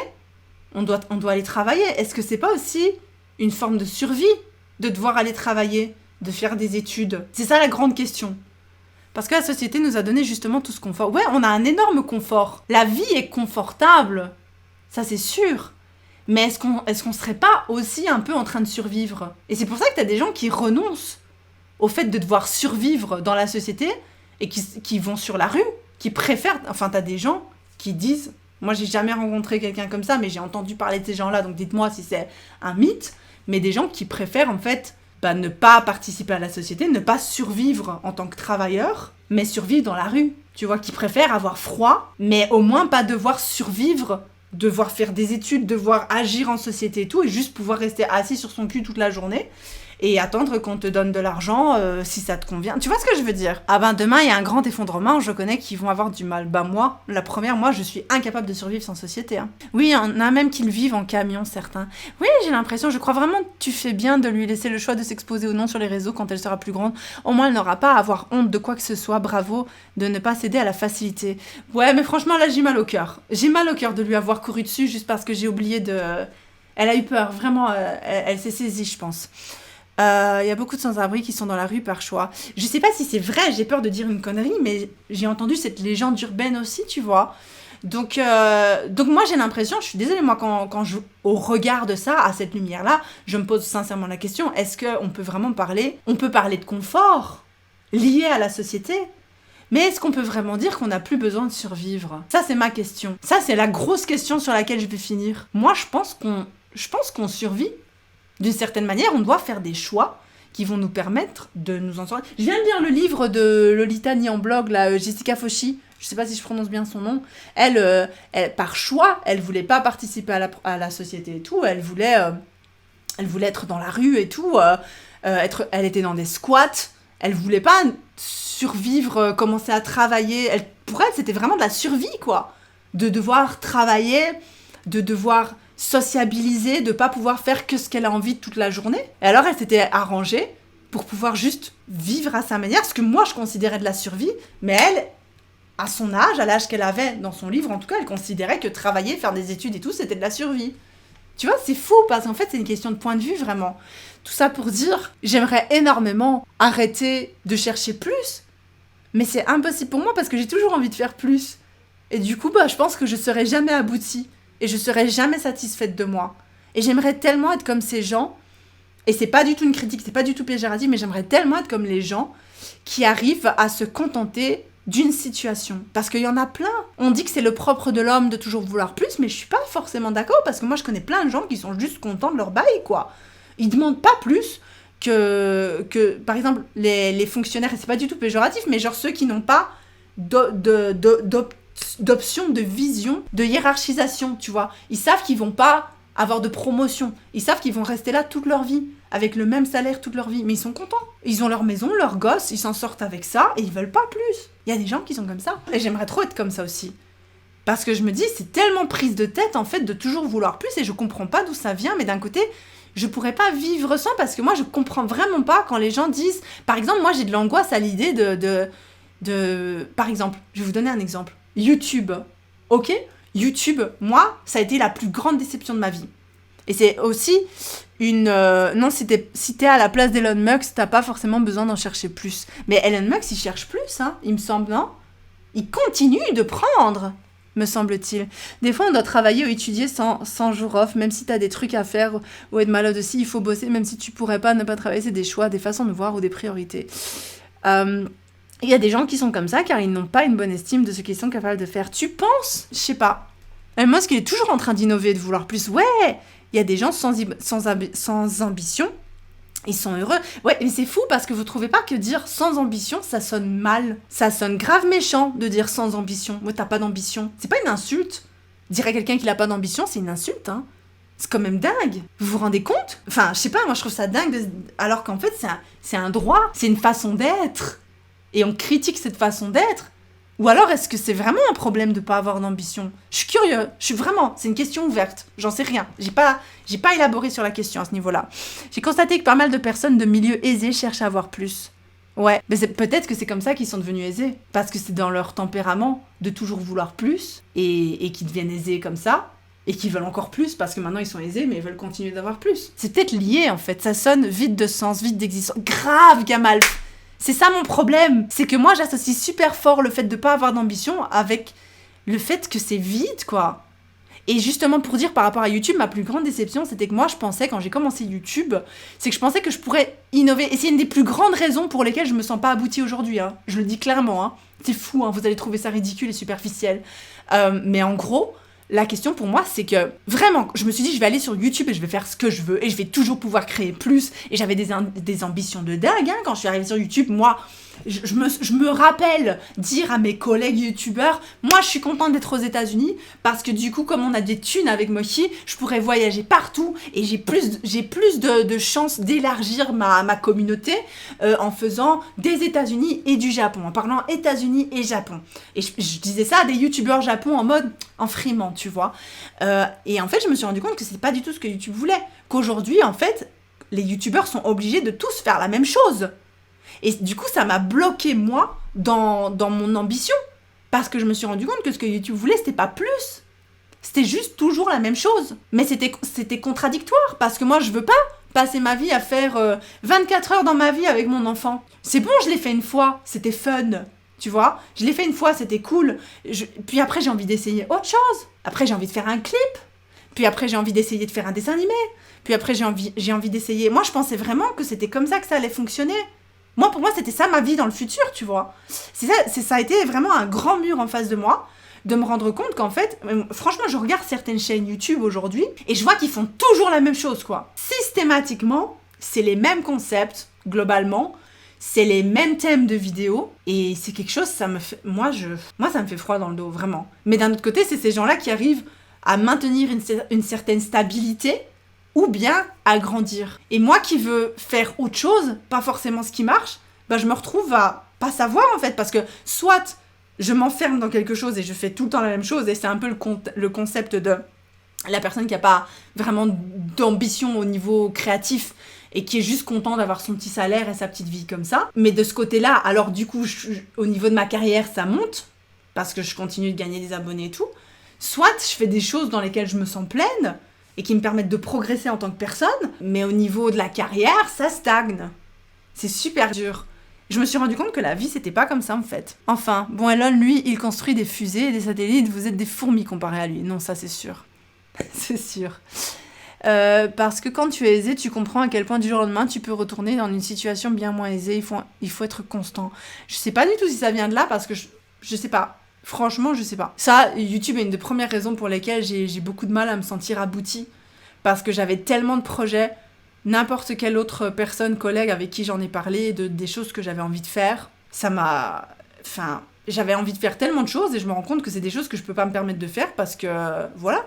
on doit aller travailler. Est-ce que c'est pas aussi une forme de survie de devoir aller travailler, de faire des études? C'est ça la grande question. Parce que la société nous a donné justement tout ce confort. Ouais, on a un énorme confort. La vie est confortable. Ça, c'est sûr. Mais est-ce qu'on serait pas aussi un peu en train de survivre? Et c'est pour ça que t'as des gens qui renoncent au fait de devoir survivre dans la société et qui vont sur la rue, qui préfèrent... Enfin, t'as des gens qui disent... Moi, j'ai jamais rencontré quelqu'un comme ça, mais j'ai entendu parler de ces gens-là, donc dites-moi si c'est un mythe. Mais des gens qui préfèrent, en fait, ne pas participer à la société, ne pas survivre en tant que travailleur, mais survivre dans la rue. Tu vois, qui préfèrent avoir froid, mais au moins pas devoir survivre, devoir faire des études, devoir agir en société et tout, et juste pouvoir rester assis sur son cul toute la journée et attendre qu'on te donne de l'argent si ça te convient. Tu vois ce que je veux dire? Ah ben demain, il y a un grand effondrement, je connais qui vont avoir du mal. Bah moi, la première, je suis incapable de survivre sans société. Hein. Oui, il y en a même qui le vivent en camion, certains. Oui, j'ai l'impression, je crois vraiment que tu fais bien de lui laisser le choix de s'exposer ou non sur les réseaux quand elle sera plus grande. Au moins, elle n'aura pas à avoir honte de quoi que ce soit. Bravo de ne pas céder à la facilité. Ouais, mais franchement, là, j'ai mal au cœur. J'ai mal au cœur de lui avoir couru dessus juste parce que j'ai oublié de... Elle a eu peur, vraiment, elle s'est saisie, je pense. Il y a beaucoup de sans-abri qui sont dans la rue par choix. Je sais pas si c'est vrai, j'ai peur de dire une connerie, mais j'ai entendu cette légende urbaine aussi, tu vois. Donc moi j'ai l'impression, je suis désolée, moi quand je, au regard de ça, à cette lumière-là, je me pose sincèrement la question, est-ce qu'on peut vraiment parler, on peut parler de confort lié à la société, mais est-ce qu'on peut vraiment dire qu'on n'a plus besoin de survivre? Ça c'est ma question. Ça c'est la grosse question sur laquelle je vais finir. Moi je pense qu'on survit. D'une certaine manière, on doit faire des choix qui vont nous permettre de nous en sortir. Je viens de lire le livre de Lolita Nyamblog, là, Jessica Fauchi, je sais pas si je prononce bien son nom. Elle par choix, elle voulait pas participer à la société et tout, elle voulait être dans la rue et tout, elle était dans des squats, elle voulait pas survivre, commencer à travailler. Pour elle, c'était vraiment de la survie, quoi. De devoir travailler, de devoir sociabiliser, de pas pouvoir faire que ce qu'elle a envie toute la journée. Et alors, elle s'était arrangée pour pouvoir juste vivre à sa manière, ce que moi, je considérais de la survie, mais elle, à son âge, à l'âge qu'elle avait dans son livre, en tout cas, elle considérait que travailler, faire des études et tout, c'était de la survie. Tu vois, c'est fou, parce qu'en fait, c'est une question de point de vue, vraiment. Tout ça pour dire, j'aimerais énormément arrêter de chercher plus, mais c'est impossible pour moi, parce que j'ai toujours envie de faire plus. Et du coup, je pense que je serai jamais aboutie. Et je serai jamais satisfaite de moi. Et j'aimerais tellement être comme ces gens, et c'est pas du tout une critique, c'est pas du tout péjoratif, mais j'aimerais tellement être comme les gens qui arrivent à se contenter d'une situation. Parce qu'il y en a plein. On dit que c'est le propre de l'homme de toujours vouloir plus, mais je suis pas forcément d'accord, parce que moi je connais plein de gens qui sont juste contents de leur bail, quoi. Ils demandent pas plus que par exemple, les fonctionnaires, et c'est pas du tout péjoratif, mais genre ceux qui n'ont pas d'options, de vision, de hiérarchisation, tu vois. Ils savent qu'ils vont pas avoir de promotion. Ils savent qu'ils vont rester là toute leur vie, avec le même salaire toute leur vie. Mais ils sont contents. Ils ont leur maison, leurs gosses, ils s'en sortent avec ça, et ils veulent pas plus. Il y a des gens qui sont comme ça. Et j'aimerais trop être comme ça aussi. Parce que je me dis, c'est tellement prise de tête, en fait, de toujours vouloir plus, et je comprends pas d'où ça vient, mais d'un côté, je pourrais pas vivre sans, parce que moi, je comprends vraiment pas quand les gens disent... Par exemple, moi, j'ai de l'angoisse à l'idée Par exemple, je vais vous donner un exemple. YouTube, ok ? YouTube, moi, ça a été la plus grande déception de ma vie. Et c'est aussi une... non, si t'es à la place d'Elon Musk, t'as pas forcément besoin d'en chercher plus. Mais Elon Musk, il cherche plus, hein, il me semble, non ? Il continue de prendre, me semble-t-il. Des fois, on doit travailler ou étudier sans jour off, même si t'as des trucs à faire ou être malade aussi, il faut bosser, même si tu pourrais pas ne pas travailler, c'est des choix, des façons de voir ou des priorités. Il y a des gens qui sont comme ça car ils n'ont pas une bonne estime de ce qu'ils sont capables de faire. Tu penses ? Je sais pas. Elon Musk, il est toujours en train d'innover, de vouloir plus. Ouais, il y a des gens sans ambition. Ils sont heureux. Ouais, mais c'est fou parce que vous trouvez pas que dire sans ambition, ça sonne mal. Ça sonne grave méchant de dire sans ambition. Moi, t'as pas d'ambition. C'est pas une insulte. Dire à quelqu'un qu'il a pas d'ambition, c'est une insulte, hein. C'est quand même dingue. Vous vous rendez compte ? Enfin, je sais pas, moi je trouve ça dingue. Alors qu'en fait, c'est un droit. C'est une façon d'être. Et on critique cette façon d'être. Ou alors, est-ce que c'est vraiment un problème de pas avoir d'ambition ? Je suis curieux. C'est une question ouverte. J'en sais rien. J'ai pas élaboré sur la question à ce niveau-là. J'ai constaté que pas mal de personnes de milieux aisés cherchent à avoir plus. Ouais, mais peut-être que c'est comme ça qu'ils sont devenus aisés. Parce que c'est dans leur tempérament de toujours vouloir plus. Et qu'ils deviennent aisés comme ça. Et qu'ils veulent encore plus parce que maintenant ils sont aisés, mais ils veulent continuer d'avoir plus. C'est peut-être lié, en fait. Ça sonne vide de sens, vide d'existence. Grave, Gamal. C'est ça mon problème, c'est que moi j'associe super fort le fait de pas avoir d'ambition avec le fait que c'est vide, quoi. Et justement pour dire par rapport à YouTube, ma plus grande déception, c'était que moi je pensais, quand j'ai commencé YouTube, c'est que je pensais que je pourrais innover. Et c'est une des plus grandes raisons pour lesquelles je me sens pas aboutie aujourd'hui, hein. Je le dis clairement, hein. C'est fou, hein. Vous allez trouver ça ridicule et superficiel. Mais en gros, La question pour moi, c'est que vraiment, je me suis dit, je vais aller sur YouTube et je vais faire ce que je veux et je vais toujours pouvoir créer plus. Et j'avais des ambitions de dingue quand je suis arrivée sur YouTube. Moi, je me rappelle dire à mes collègues YouTubeurs, moi je suis contente d'être aux États-Unis parce que du coup, comme on a des thunes avec Mochi, je pourrais voyager partout et j'ai plus de chances d'élargir ma communauté en faisant des États-Unis et du Japon, en parlant États-Unis et Japon. Et je disais ça à des YouTubeurs Japon en mode en frimant, tu vois. Et en fait, je me suis rendu compte que c'est pas du tout ce que YouTube voulait. Qu'aujourd'hui, en fait, les YouTubeurs sont obligés de tous faire la même chose. Et du coup, ça m'a bloqué, moi, dans mon ambition. Parce que je me suis rendu compte que ce que YouTube voulait, c'était pas plus. C'était juste toujours la même chose. Mais c'était contradictoire. Parce que moi, je veux pas passer ma vie à faire 24 heures dans ma vie avec mon enfant. C'est bon, je l'ai fait une fois. C'était fun. Tu vois, je l'ai fait une fois, c'était cool. Puis après, j'ai envie d'essayer autre chose. Après, j'ai envie de faire un clip. Puis après, j'ai envie d'essayer de faire un dessin animé. Puis après, j'ai envie d'essayer... Moi, je pensais vraiment que c'était comme ça que ça allait fonctionner. Moi, pour moi, c'était ça ma vie dans le futur, tu vois. Ça a été vraiment un grand mur en face de moi, de me rendre compte qu'en fait, franchement, je regarde certaines chaînes YouTube aujourd'hui et je vois qu'ils font toujours la même chose, quoi. Systématiquement, c'est les mêmes concepts, globalement, c'est les mêmes thèmes de vidéos et c'est quelque chose, ça me fait... Moi, ça me fait froid dans le dos, vraiment. Mais d'un autre côté, c'est ces gens-là qui arrivent à maintenir une certaine stabilité ou bien à grandir. Et moi qui veux faire autre chose, pas forcément ce qui marche, bah je me retrouve à pas savoir en fait, parce que soit je m'enferme dans quelque chose et je fais tout le temps la même chose, et c'est un peu le concept de la personne qui a pas vraiment d'ambition au niveau créatif et qui est juste content d'avoir son petit salaire et sa petite vie comme ça. Mais de ce côté-là, alors du coup, au niveau de ma carrière, ça monte, parce que je continue de gagner des abonnés et tout. Soit je fais des choses dans lesquelles je me sens pleine, et qui me permettent de progresser en tant que personne, mais au niveau de la carrière, ça stagne. C'est super dur. Je me suis rendu compte que la vie, c'était pas comme ça, en fait. Enfin, bon, Elon, lui, il construit des fusées et des satellites, vous êtes des fourmis comparé à lui. Non, ça, c'est sûr. C'est sûr. Parce que quand tu es aisé, tu comprends à quel point du jour au lendemain, tu peux retourner dans une situation bien moins aisée. Il faut être constant. Je sais pas du tout si ça vient de là, parce que je sais pas. Franchement, je sais pas. Ça, YouTube est une des premières raisons pour lesquelles j'ai beaucoup de mal à me sentir aboutie. Parce que j'avais tellement de projets, n'importe quelle autre personne, collègue avec qui j'en ai parlé, des choses que j'avais envie de faire. Ça m'a... Enfin, j'avais envie de faire tellement de choses et je me rends compte que c'est des choses que je peux pas me permettre de faire parce que... voilà.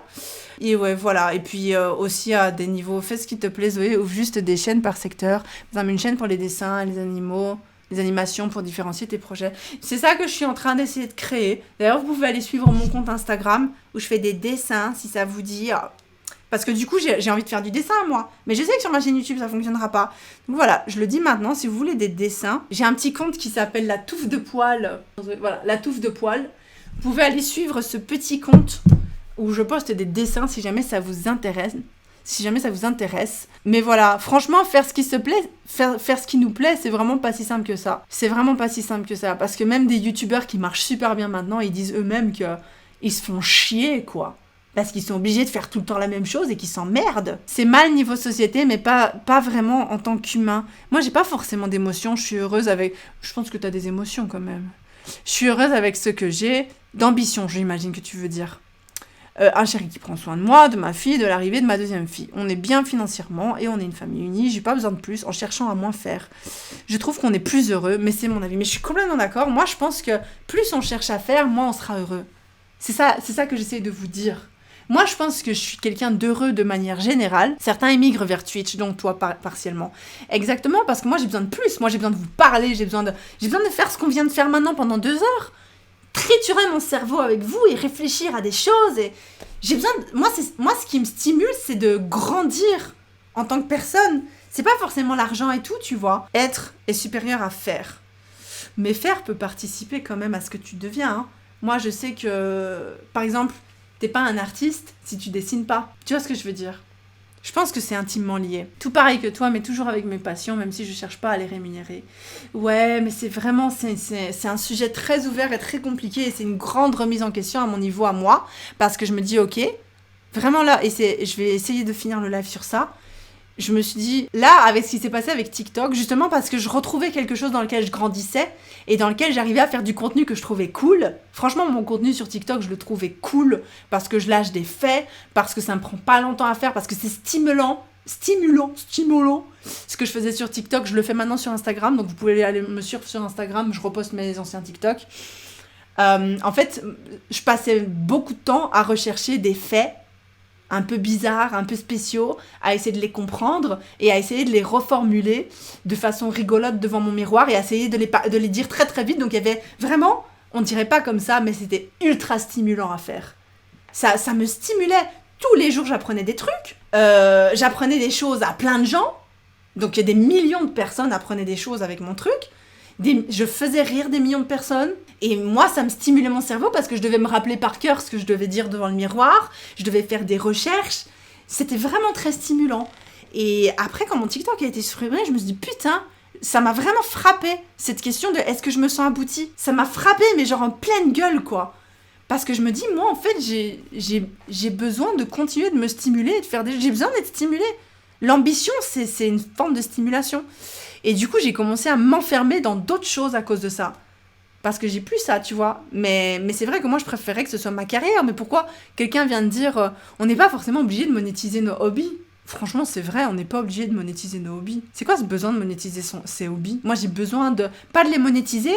Et ouais, voilà. Et puis aussi à des niveaux, fais ce qui te plaît, Zoé, ouvre juste des chaînes par secteur. Par exemple, une chaîne pour les dessins, les animaux... les animations pour différencier tes projets. C'est ça que je suis en train d'essayer de créer. D'ailleurs, vous pouvez aller suivre mon compte Instagram où je fais des dessins, si ça vous dit. Parce que du coup, j'ai envie de faire du dessin, moi. Mais je sais que sur ma chaîne YouTube, ça fonctionnera pas. Donc voilà, je le dis maintenant, si vous voulez des dessins, j'ai un petit compte qui s'appelle La Touffe de Poil. Voilà, La Touffe de Poil. Vous pouvez aller suivre ce petit compte où je poste des dessins si jamais ça vous intéresse. Mais voilà, franchement, faire ce qui se plaît, faire ce qui nous plaît, c'est vraiment pas si simple que ça. Parce que même des youtubeurs qui marchent super bien maintenant, ils disent eux-mêmes qu'ils se font chier, quoi. Parce qu'ils sont obligés de faire tout le temps la même chose et qu'ils s'emmerdent. C'est mal niveau société, mais pas vraiment en tant qu'humain. Moi, j'ai pas forcément d'émotions, je suis heureuse avec... Je pense que t'as des émotions quand même. Je suis heureuse avec ce que j'ai, d'ambition, j'imagine que tu veux dire. Un chéri qui prend soin de moi, de ma fille, de l'arrivée de ma deuxième fille. On est bien financièrement et on est une famille unie. J'ai pas besoin de plus en cherchant à moins faire. Je trouve qu'on est plus heureux, mais c'est mon avis. Mais je suis complètement d'accord. Moi, je pense que plus on cherche à faire, moins on sera heureux. C'est ça que j'essaie de vous dire. Moi, je pense que je suis quelqu'un d'heureux de manière générale. Certains émigrent vers Twitch, donc toi partiellement. Exactement, parce que moi, j'ai besoin de plus. Moi, j'ai besoin de vous parler. J'ai besoin de faire ce qu'on vient de faire maintenant pendant 2 heures. Triturer mon cerveau avec vous et réfléchir à des choses. Et j'ai besoin moi, ce qui me stimule, c'est de grandir en tant que personne. C'est pas forcément l'argent et tout, tu vois. Être est supérieur à faire. Mais faire peut participer quand même à ce que tu deviens. Hein. Moi, je sais que, par exemple, t'es pas un artiste si tu dessines pas. Tu vois ce que je veux dire ? Je pense que c'est intimement lié. Tout pareil que toi, mais toujours avec mes passions, même si je cherche pas à les rémunérer. Ouais, mais c'est un sujet très ouvert et très compliqué, et c'est une grande remise en question à mon niveau, à moi, parce que je me dis, ok, vraiment là, je vais essayer de finir le live sur ça, je me suis dit, là, avec ce qui s'est passé avec TikTok, justement parce que je retrouvais quelque chose dans lequel je grandissais et dans lequel j'arrivais à faire du contenu que je trouvais cool. Franchement, mon contenu sur TikTok, je le trouvais cool parce que je lâche des faits, parce que ça me prend pas longtemps à faire, parce que c'est stimulant. Ce que je faisais sur TikTok, je le fais maintenant sur Instagram, donc vous pouvez aller me suivre sur Instagram, je reposte mes anciens TikTok. En fait, je passais beaucoup de temps à rechercher des faits un peu bizarres, un peu spéciaux, à essayer de les comprendre et à essayer de les reformuler de façon rigolote devant mon miroir et à essayer de les dire très très vite. Donc il y avait vraiment, on dirait pas comme ça, mais c'était ultra stimulant à faire. Ça me stimulait. Tous les jours, j'apprenais des trucs. J'apprenais des choses à plein de gens. Donc des millions de personnes apprenaient des choses avec mon truc. Je faisais rire des millions de personnes. Et moi, ça me stimulait mon cerveau parce que je devais me rappeler par cœur ce que je devais dire devant le miroir. Je devais faire des recherches. C'était vraiment très stimulant. Et après, quand mon TikTok a été supprimé, je me suis dit, putain, ça m'a vraiment frappé, cette question de est-ce que je me sens aboutie. Ça m'a frappé, mais genre en pleine gueule, quoi. Parce que je me dis, moi, en fait, j'ai besoin de continuer de me stimuler et de faire des... J'ai besoin d'être stimulée. L'ambition, c'est une forme de stimulation. Et du coup, j'ai commencé à m'enfermer dans d'autres choses à cause de ça. Parce que j'ai plus ça, tu vois. Mais c'est vrai que moi, je préférais que ce soit ma carrière. Mais pourquoi quelqu'un vient de dire on n'est pas forcément obligé de monétiser nos hobbies. Franchement, c'est vrai, on n'est pas obligé de monétiser nos hobbies. C'est quoi ce besoin de monétiser ses hobbies? Moi, j'ai besoin de... Pas de les monétiser,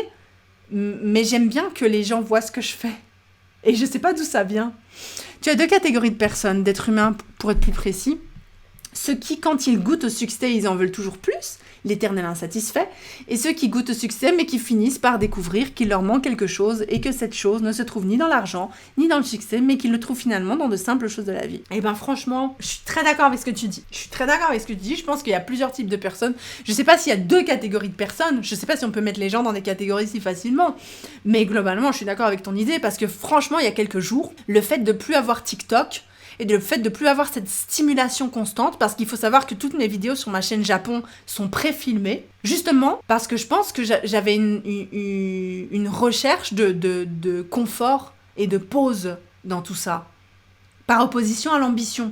mais j'aime bien que les gens voient ce que je fais. Et je sais pas d'où ça vient. Tu as deux catégories de personnes, d'êtres humains, pour être plus précis. Ceux qui, quand ils goûtent au succès, ils en veulent toujours plus, l'éternel insatisfait, et ceux qui goûtent au succès, mais qui finissent par découvrir qu'il leur manque quelque chose, et que cette chose ne se trouve ni dans l'argent, ni dans le succès, mais qu'ils le trouvent finalement dans de simples choses de la vie. Et ben franchement, je suis très d'accord avec ce que tu dis. Je pense qu'il y a plusieurs types de personnes. Je sais pas s'il y a deux catégories de personnes, je sais pas si on peut mettre les gens dans des catégories si facilement, mais globalement, je suis d'accord avec ton idée, parce que franchement, il y a quelques jours, le fait de plus avoir TikTok, et le fait de plus avoir cette stimulation constante, parce qu'il faut savoir que toutes mes vidéos sur ma chaîne Japon sont pré-filmées, justement parce que je pense que j'avais une recherche de confort et de pause dans tout ça, par opposition à l'ambition,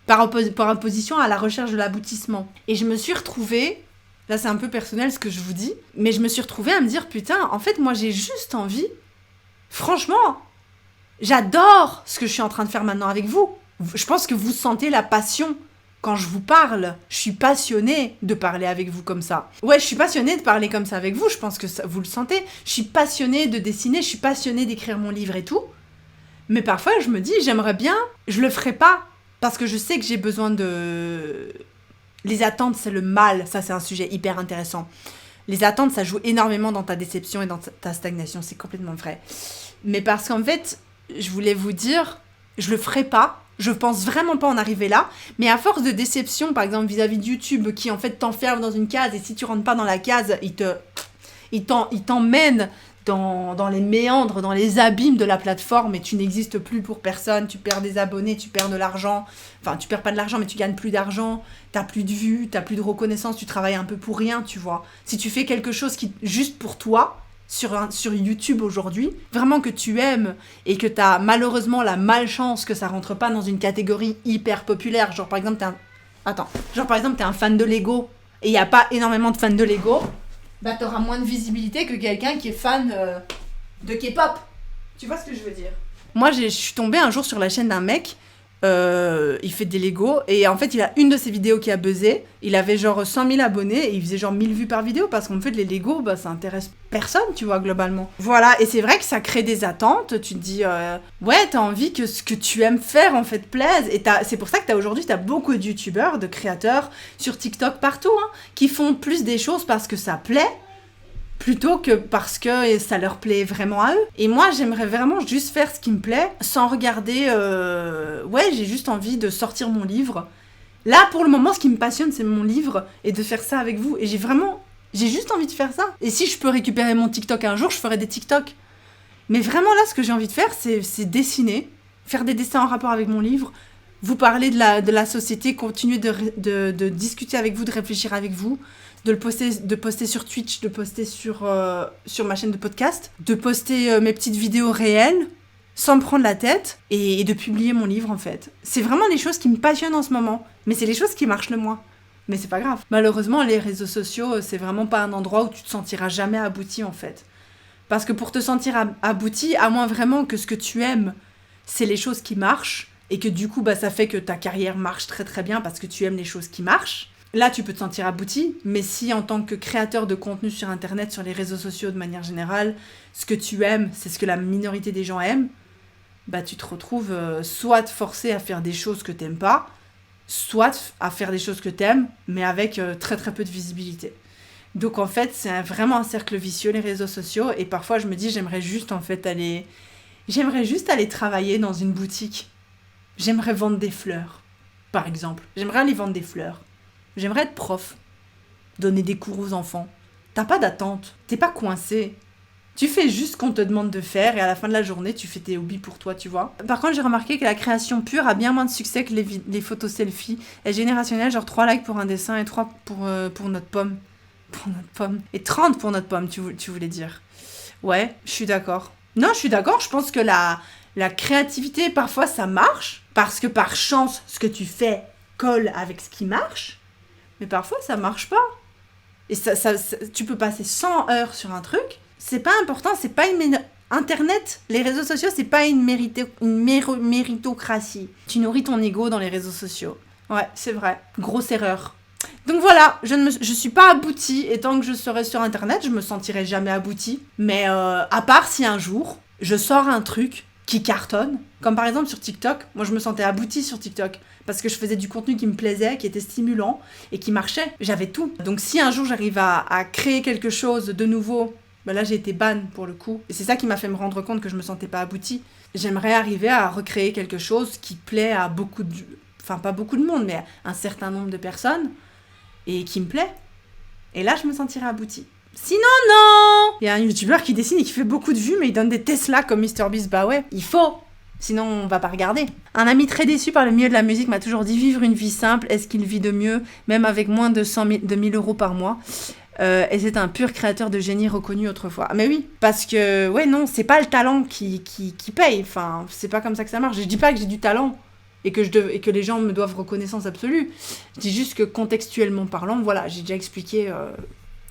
par opposition à la recherche de l'aboutissement. Et je me suis retrouvée, là c'est un peu personnel ce que je vous dis, mais je me suis retrouvée à me dire putain, en fait moi j'ai juste envie, franchement, j'adore ce que je suis en train de faire maintenant avec vous. Je pense que vous sentez la passion quand je vous parle. Je suis passionnée de parler avec vous comme ça. Ouais, je suis passionnée de parler comme ça avec vous. Je pense que vous le sentez. Je suis passionnée de dessiner. Je suis passionnée d'écrire mon livre et tout. Mais parfois, je me dis, j'aimerais bien. Je le ferai pas parce que je sais que j'ai besoin de... Les attentes, c'est le mal. Ça, c'est un sujet hyper intéressant. Les attentes, ça joue énormément dans ta déception et dans ta stagnation. C'est complètement vrai. Mais parce qu'en fait... Je voulais vous dire, je le ferai pas, je pense vraiment pas en arriver là, mais à force de déception, par exemple vis-à-vis de YouTube, qui en fait t'enferme dans une case, et si tu rentres pas dans la case, il t'emmène dans les méandres, dans les abîmes de la plateforme, et tu n'existes plus pour personne, tu perds des abonnés, tu perds de l'argent, enfin tu perds pas de l'argent, mais tu gagnes plus d'argent, t'as plus de vues, t'as plus de reconnaissance, tu travailles un peu pour rien, tu vois. Si tu fais quelque chose qui juste pour toi, sur YouTube aujourd'hui, vraiment que tu aimes et que t'as malheureusement la malchance que ça rentre pas dans une catégorie hyper populaire, genre par exemple t'es un fan de Lego et il y a pas énormément de fans de Lego, bah t'auras moins de visibilité que quelqu'un qui est fan de K-pop. Tu vois ce que je veux dire? Moi je suis tombée un jour sur la chaîne d'un mec, il fait des Lego et en fait il a une de ses vidéos qui a buzzé, il avait genre 100 000 abonnés et il faisait genre 1000 vues par vidéo parce qu'en fait les Lego bah ça intéresse personne, tu vois, globalement. Voilà, et c'est vrai que ça crée des attentes, tu te dis ouais, t'as envie que ce que tu aimes faire en fait plaise, et c'est pour ça que aujourd'hui t'as beaucoup de youtubeurs, de créateurs sur TikTok partout, hein, qui font plus des choses parce que ça plaît plutôt que parce que ça leur plaît vraiment à eux. Et moi, j'aimerais vraiment juste faire ce qui me plaît, sans regarder... Ouais, j'ai juste envie de sortir mon livre. Là, pour le moment, ce qui me passionne, c'est mon livre, et de faire ça avec vous. Et j'ai juste envie de faire ça. Et si je peux récupérer mon TikTok un jour, je ferai des TikTok. Mais vraiment, là, ce que j'ai envie de faire, c'est dessiner, faire des dessins en rapport avec mon livre, vous parler de la société, continuer de discuter avec vous, de réfléchir avec vous, de poster sur Twitch, de poster sur ma chaîne de podcast, de poster mes petites vidéos réelles, sans me prendre la tête, et de publier mon livre, en fait. C'est vraiment les choses qui me passionnent en ce moment, mais c'est les choses qui marchent le moins. Mais c'est pas grave. Malheureusement, les réseaux sociaux, c'est vraiment pas un endroit où tu te sentiras jamais abouti, en fait. Parce que pour te sentir abouti, à moins vraiment que ce que tu aimes, c'est les choses qui marchent, et que du coup, ça fait que ta carrière marche très très bien parce que tu aimes les choses qui marchent, là, tu peux te sentir abouti. Mais si, en tant que créateur de contenu sur Internet, sur les réseaux sociaux de manière générale, ce que tu aimes, c'est ce que la minorité des gens aiment, tu te retrouves soit forcé à faire des choses que t'aimes pas, soit à faire des choses que t'aimes, mais avec très très peu de visibilité. Donc en fait, c'est vraiment un cercle vicieux, les réseaux sociaux, et parfois je me dis, j'aimerais juste aller travailler dans une boutique. J'aimerais vendre des fleurs, par exemple. J'aimerais aller vendre des fleurs. J'aimerais être prof, donner des cours aux enfants. T'as pas d'attente, t'es pas coincé. Tu fais juste ce qu'on te demande de faire et à la fin de la journée, tu fais tes hobbies pour toi, tu vois. Par contre, j'ai remarqué que la création pure a bien moins de succès que les photos selfies. Elle est générationnelle, genre 3 likes pour un dessin et 3 pour notre pomme. Pour notre pomme. Et 30 pour notre pomme, tu voulais dire. Ouais, je suis d'accord. Non, je suis d'accord, je pense que la créativité, parfois, ça marche. Parce que par chance, ce que tu fais colle avec ce qui marche. Mais parfois, ça marche pas. Et tu peux passer 100 heures sur un truc. C'est pas important, c'est pas Internet, les réseaux sociaux, c'est pas une méritocratie. Tu nourris ton ego dans les réseaux sociaux. Ouais, c'est vrai. Grosse erreur. Donc voilà, je suis pas aboutie, et tant que je serai sur Internet, je me sentirai jamais aboutie. Mais à part si un jour, je sors un truc qui cartonne, comme par exemple sur TikTok. Moi, je me sentais aboutie sur TikTok, parce que je faisais du contenu qui me plaisait, qui était stimulant, et qui marchait. J'avais tout. Donc si un jour j'arrive à créer quelque chose de nouveau, là j'ai été ban pour le coup. Et c'est ça qui m'a fait me rendre compte que je me sentais pas aboutie. J'aimerais arriver à recréer quelque chose qui plaît à beaucoup de... Enfin, pas beaucoup de monde, mais un certain nombre de personnes, et qui me plaît. Et là, je me sentirais aboutie. Sinon, non! Il y a un youtubeur qui dessine et qui fait beaucoup de vues, mais il donne des Tesla comme MrBeast. Bah ouais, il faut! Sinon, on va pas regarder. Un ami très déçu par le milieu de la musique m'a toujours dit vivre une vie simple, est-ce qu'il vit de mieux, même avec moins de 1000 euros par mois? Et c'est un pur créateur de génie reconnu autrefois. Mais oui, parce que, ouais, non, c'est pas le talent qui paye. Enfin, c'est pas comme ça que ça marche. Je dis pas que j'ai du talent et que les gens me doivent reconnaissance absolue. Je dis juste que contextuellement parlant, voilà, j'ai déjà expliqué...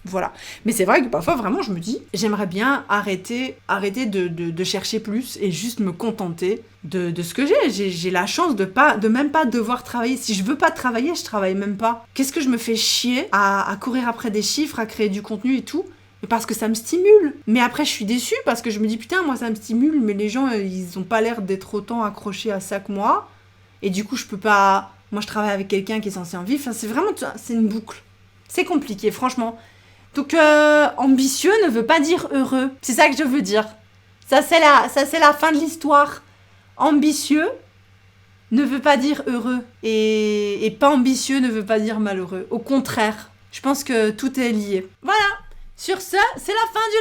Voilà. Mais c'est vrai que parfois, vraiment, je me dis, j'aimerais bien arrêter de chercher plus et juste me contenter de ce que j'ai. J'ai la chance de même pas devoir travailler. Si je veux pas travailler, je travaille même pas. Qu'est-ce que je me fais chier à courir après des chiffres, à créer du contenu et tout? Parce que ça me stimule. Mais après, je suis déçue parce que je me dis, putain, moi, ça me stimule, mais les gens, ils ont pas l'air d'être autant accrochés à ça que moi. Et du coup, je peux pas... Moi, je travaille avec quelqu'un qui est censé en vivre. Enfin, c'est vraiment... C'est une boucle. C'est compliqué, franchement. Donc, ambitieux ne veut pas dire heureux. C'est ça que je veux dire. Ça, c'est la fin de l'histoire. Ambitieux ne veut pas dire heureux. Et pas ambitieux ne veut pas dire malheureux. Au contraire, je pense que tout est lié. Voilà. Sur ce, c'est la fin du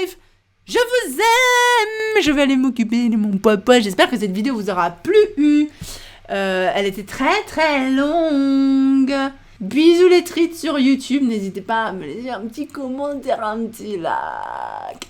live. Je vous aime. Je vais aller m'occuper de mon papa. J'espère que cette vidéo vous aura plu. Elle était très très longue. Bisous les trites sur YouTube. N'hésitez pas à me laisser un petit commentaire, un petit like.